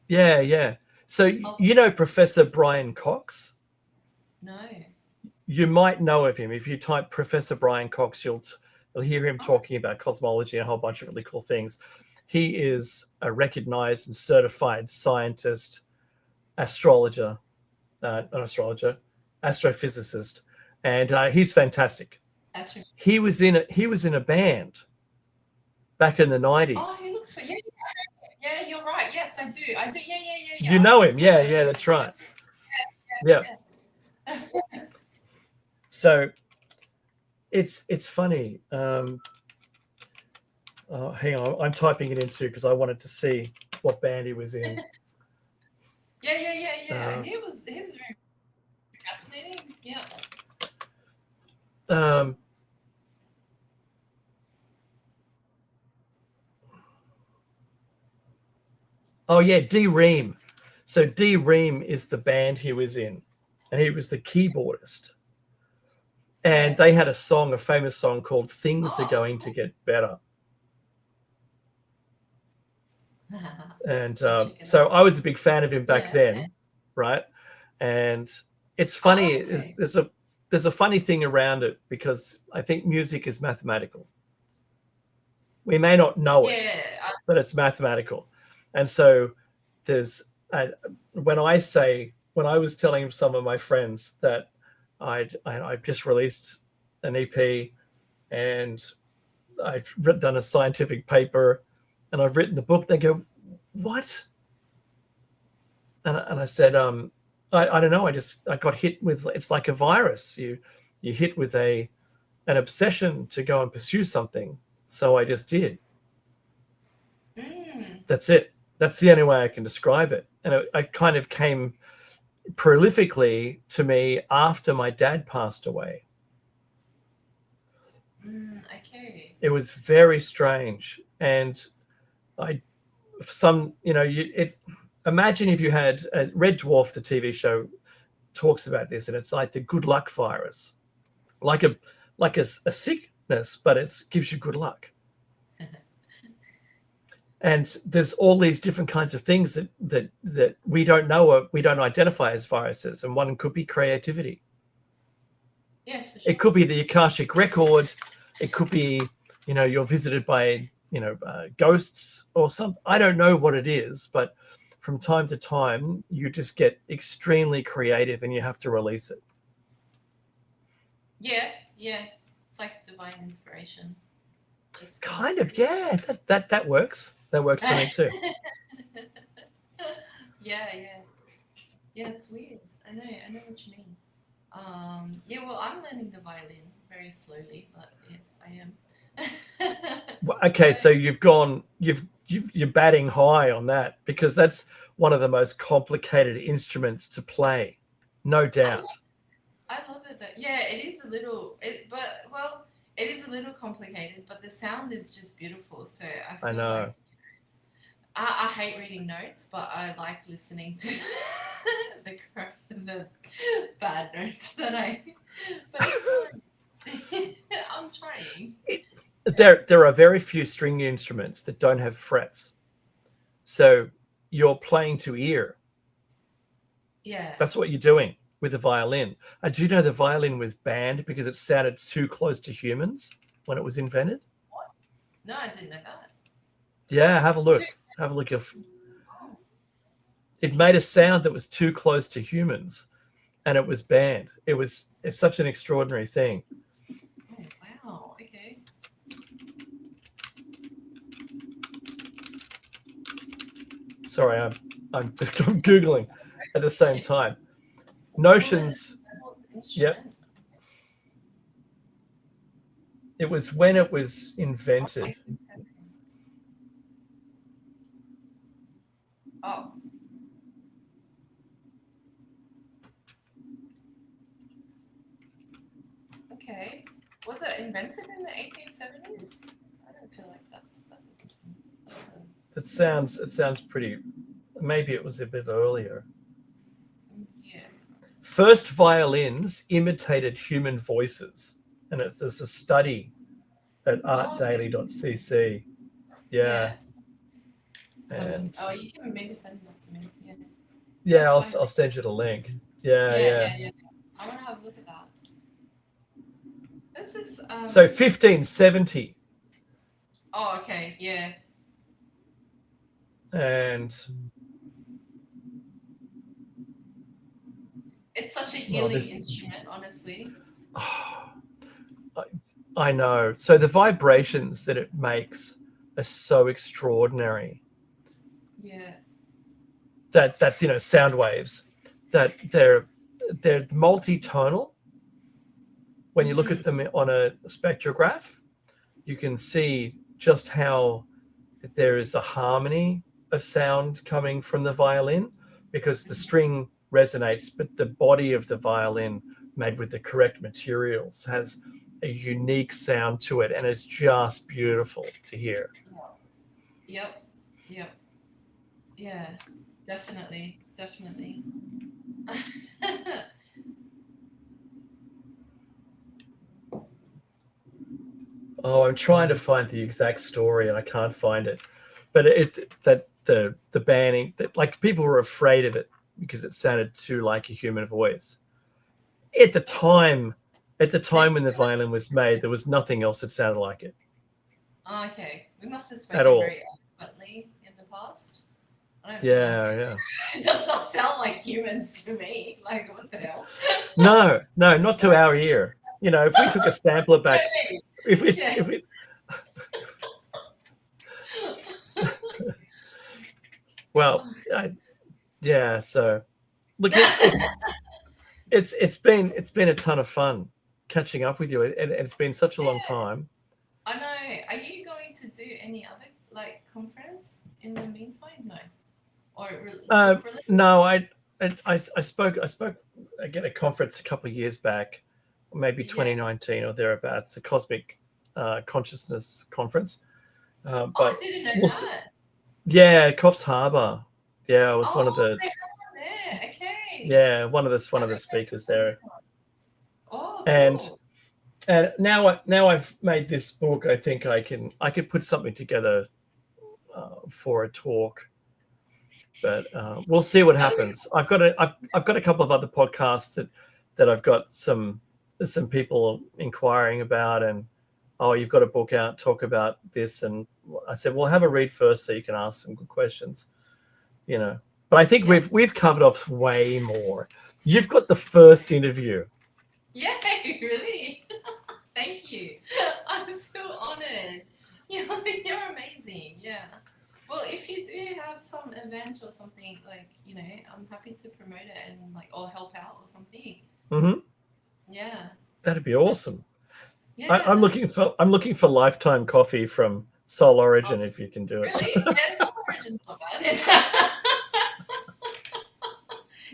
Yeah. Yeah. So you know Professor Brian Cox? No. You might know of him. If you type Professor Brian Cox, you'll hear him talking about cosmology and a whole bunch of really cool things. He is a recognized and certified scientist, astrophysicist, and he's fantastic. He was in a band back in the 90s. Oh, he looks yeah, you're right. Yes, I do. Yeah. You know him? Yeah, that's right. Yeah. So it's funny. Hang on, I'm typing it in too because I wanted to see what band he was in. Yeah. He's very fascinating. Yeah. Oh yeah, D Ream. So D Ream is the band he was in, and he was the keyboardist. And they had a famous song called "Things Are Going to Get Better." And so I was a big fan of him back then, right? And it's funny. There's a funny thing around it because I think music is mathematical. We may not know it, but it's mathematical. And so when I was telling some of my friends that I've just released an EP and I've done a scientific paper and I've written the book, they go, "What?" And I said, I don't know. I got hit with, it's like a virus. You hit with an obsession to go and pursue something. So I just did. That's it. That's the only way I can describe it. And it kind of came prolifically to me after my dad passed away. Okay. It was very strange. And imagine if you had Red Dwarf, the TV show, talks about this, and it's like the good luck virus, like a sickness, but it gives you good luck. And there's all these different kinds of things that we don't know, or we don't identify as viruses, and one could be creativity. Yeah, for sure. It could be the Akashic record. It could be, you're visited by, ghosts or something. I don't know what it is, but from time to time, you just get extremely creative and you have to release it. Yeah. It's like divine inspiration. Kind of, yeah. That works. That works for me too. Yeah. It's weird. I know what you mean. Yeah. Well, I'm learning the violin very slowly, but yes, I am. Okay, so you're batting high on that because that's one of the most complicated instruments to play, no doubt. I love it. Yeah, it is a little. It is a little complicated, but the sound is just beautiful. So I know. Like, I hate reading notes, but I like listening to the bad notes that But I'm trying. There are very few string instruments that don't have frets, so you're playing to ear. Yeah, that's what you're doing with the violin. Do you know the violin was banned because it sounded too close to humans when it was invented? What? No, I didn't know that. Yeah, have a look. Have a look. It made a sound that was too close to humans, and it was banned. It's such an extraordinary thing. Oh, wow. Okay. Sorry, I'm googling. at the same time. Notions. Yep. It was when it was invented. Oh. Okay. Was it invented in the 1870s? I don't feel like that doesn't seem. It sounds pretty. Maybe it was a bit earlier. Yeah. First violins imitated human voices, and there's a study at artdaily.cc. Yeah. And you can maybe send that to me. Yeah. Yeah, I'll send you the link. Yeah. I want to have a look at that. This is So 1570. Oh, okay, yeah. And it's such a healing instrument, honestly. I know. So the vibrations that it makes are so extraordinary. Yeah. That's sound waves, that they're multi-tonal. When you look at them on a spectrograph, you can see just how there is a harmony of sound coming from the violin, because the string resonates, but the body of the violin, made with the correct materials, has a unique sound to it, and it's just beautiful to hear. Yep. Yeah, definitely. Oh, I'm trying to find the exact story and I can't find it. But the banning, that, like, people were afraid of it because it sounded too like a human voice. At the time when the violin was made, there was nothing else that sounded like it. Oh, okay. We must have spoken very eloquently in the past. Yeah. It does not sound like humans to me. Like, what the hell? No, not to our ear. If we took a sampler back, if we well, yeah. So look, it's been a ton of fun catching up with you, and it's been such a long time. I know. Are you going to do any other conference in the meantime? No. Or no, I spoke at a conference a couple of years back, maybe 2019 or thereabouts, the Cosmic Consciousness Conference. But I didn't know that. Yeah, Coffs Harbour. Yeah, I was one of the. There. Okay. Yeah, one of the speakers there. Oh, cool. And now I've made this book. I think I could put something together for a talk. But we'll see what happens. I've got a couple of other podcasts that I've got some people inquiring about, and you've got a book out, talk about this, and I said, well, have a read first so you can ask some good questions, But I think we've covered off way more. You've got the first interview. Yay! Really? Thank you. I feel honored. You're amazing. Yeah. Well, if you do have some event or something, I'm happy to promote it and or help out or something. Mm-hmm. Yeah. That'd be awesome. Yeah. I'm looking for lifetime coffee from Soul Origin, if you can do it. Really? Yeah, Soul Origin's not bad.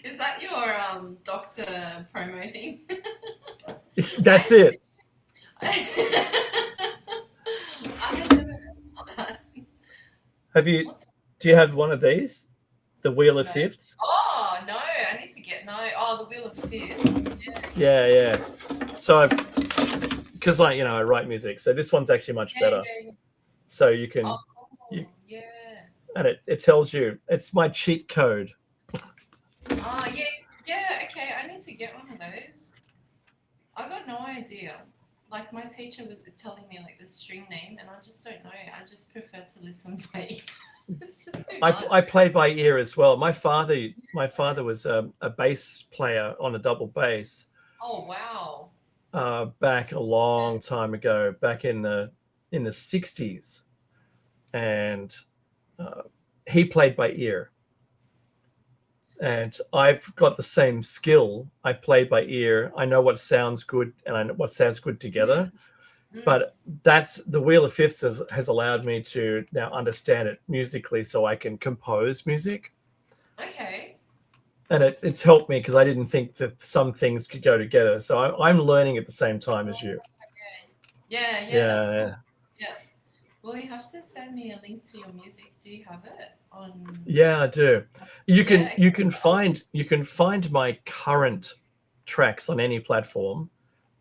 Is that your doctor promo thing? That's it. Do you have one of these? The Wheel of Fifths? Oh, no, I need to get, the Wheel of Fifths. Yeah. So because I write music, so this one's actually much better. So you can, and it tells you, it's my cheat code. Oh, yeah, okay, I need to get one of those. I got no idea. My teacher was telling me the string name, and I just don't know. I just prefer to listen by ear. It's just too hard. I play by ear as well. My father was a bass player on a double bass. Oh, wow. Back a long time ago, back in the 60s, and he played by ear. and I've got the same skill. I play by ear. I know what sounds good, and I know what sounds good together. But that's the Wheel of Fifths has allowed me to now understand it musically, so I can compose music. Okay. And it's helped me because I didn't think that some things could go together. So I'm learning at the same time as you. Yeah, Yeah. that's cool. Yeah. Well, you have to send me a link to your music. Do you have it on? Yeah, I do. You can Yeah. you can find my current tracks on any platform.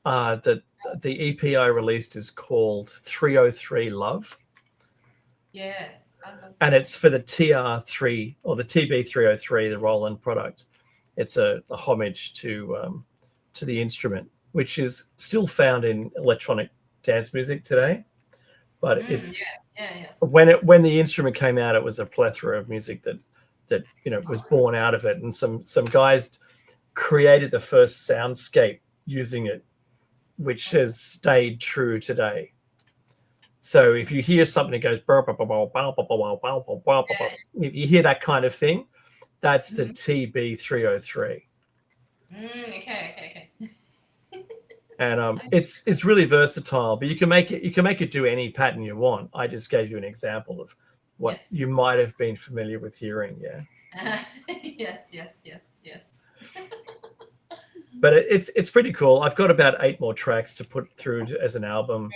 The EP I released is called 303 Love, Yeah. I love and it's for the TR3 or the TB303, the Roland product. It's a homage to the instrument, which is still found in electronic dance music today. But it's yeah. when the instrument came out, it was a plethora of music that was born out of it, and some guys created the first soundscape using it, which has stayed true today. So if you hear something that goes, if you hear that kind of thing, that's the TB303. Okay. And it's really versatile, but you can make it do any pattern you want. I just gave you an example of what you might have been familiar with hearing. Yeah. Yes. But it's pretty cool. I've got about 8 more tracks to put through as an album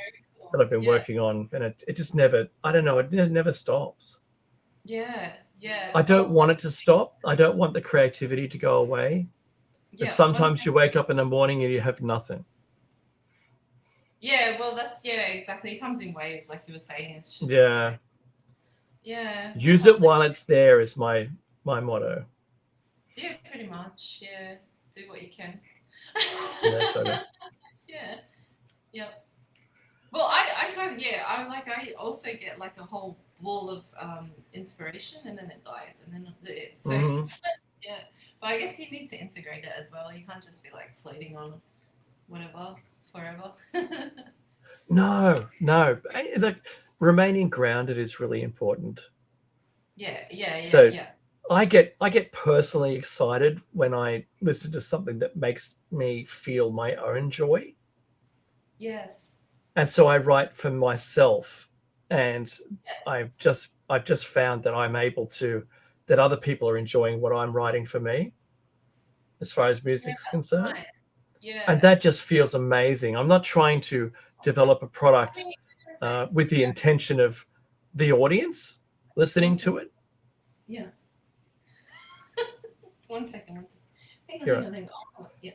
that I've been working on, and it just never, I don't know, it never stops. Yeah. I don't want it to stop. I don't want the creativity to go away. But sometimes you wake up in the morning and you have nothing. Yeah, well, exactly. It comes in waves, like you were saying. It's just Use it while it's there is my motto. Yeah, pretty much. Yeah, do what you can. Yeah, totally. Yeah. Well, I kind of I also get like a whole ball of inspiration, and then it dies, and then it's yeah. But I guess you need to integrate it as well. You can't just be like floating on whatever forever. No. Like remaining grounded is really important. Yeah. I get personally excited when I listen to something that makes me feel my own joy. Yes. And so I write for myself, and I've just found that I'm able to, that other people are enjoying what I'm writing for me, as far as music's concerned. Nice. Yeah. And that just feels amazing. I'm not trying to develop a product with the intention of the audience listening to it. Yeah. One second. Hang on. Oh, yeah.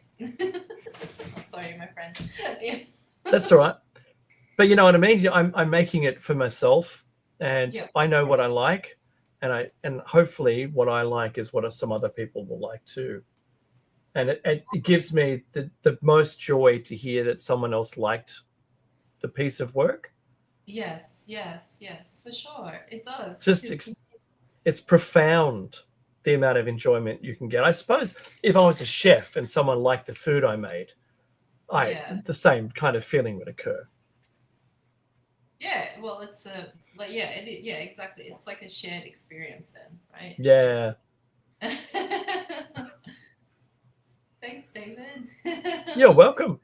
Sorry, my friend. Yeah. That's all right. But you know what I mean? I'm making it for myself, and I know what I like, and hopefully what I like is what some other people will like too. And it gives me the most joy to hear that someone else liked the piece of work. Yes, for sure. It does. It's profound, the amount of enjoyment you can get. I suppose if I was a chef and someone liked the food I made, the same kind of feeling would occur. Yeah, well, it's exactly. It's like a shared experience then, right? Yeah. Thanks, David. You're welcome.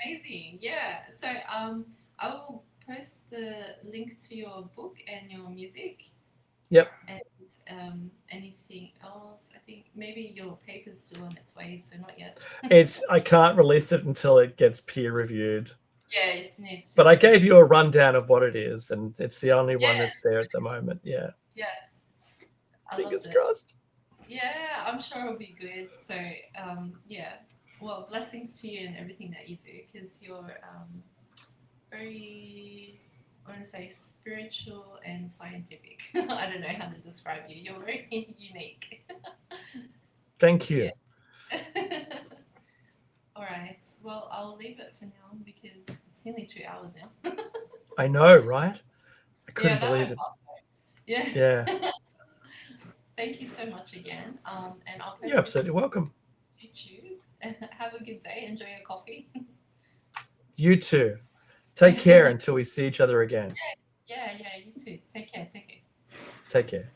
Amazing. Yeah. So I will post the link to your book and your music. Yep. And anything else? I think maybe your paper's still on its way, so not yet. I can't release it until it gets peer reviewed. Yeah, it needs to. But I gave you a rundown of what it is, and it's the only one that's there at the moment. Yeah. Yeah. Fingers crossed. Yeah, I'm sure it'll be good. So, well, blessings to you and everything that you do, because you're very, I want to say, spiritual and scientific. I don't know how to describe you. You're very unique. Thank you. Yeah. All right. Well, I'll leave it for now because it's nearly 2 hours now. I know, right? I couldn't believe it. Yeah. Thank you so much again. And I'll post You're absolutely welcome. YouTube. Have a good day. Enjoy your coffee. You too. Take care until we see each other again. Yeah, you too. Take care. Take care.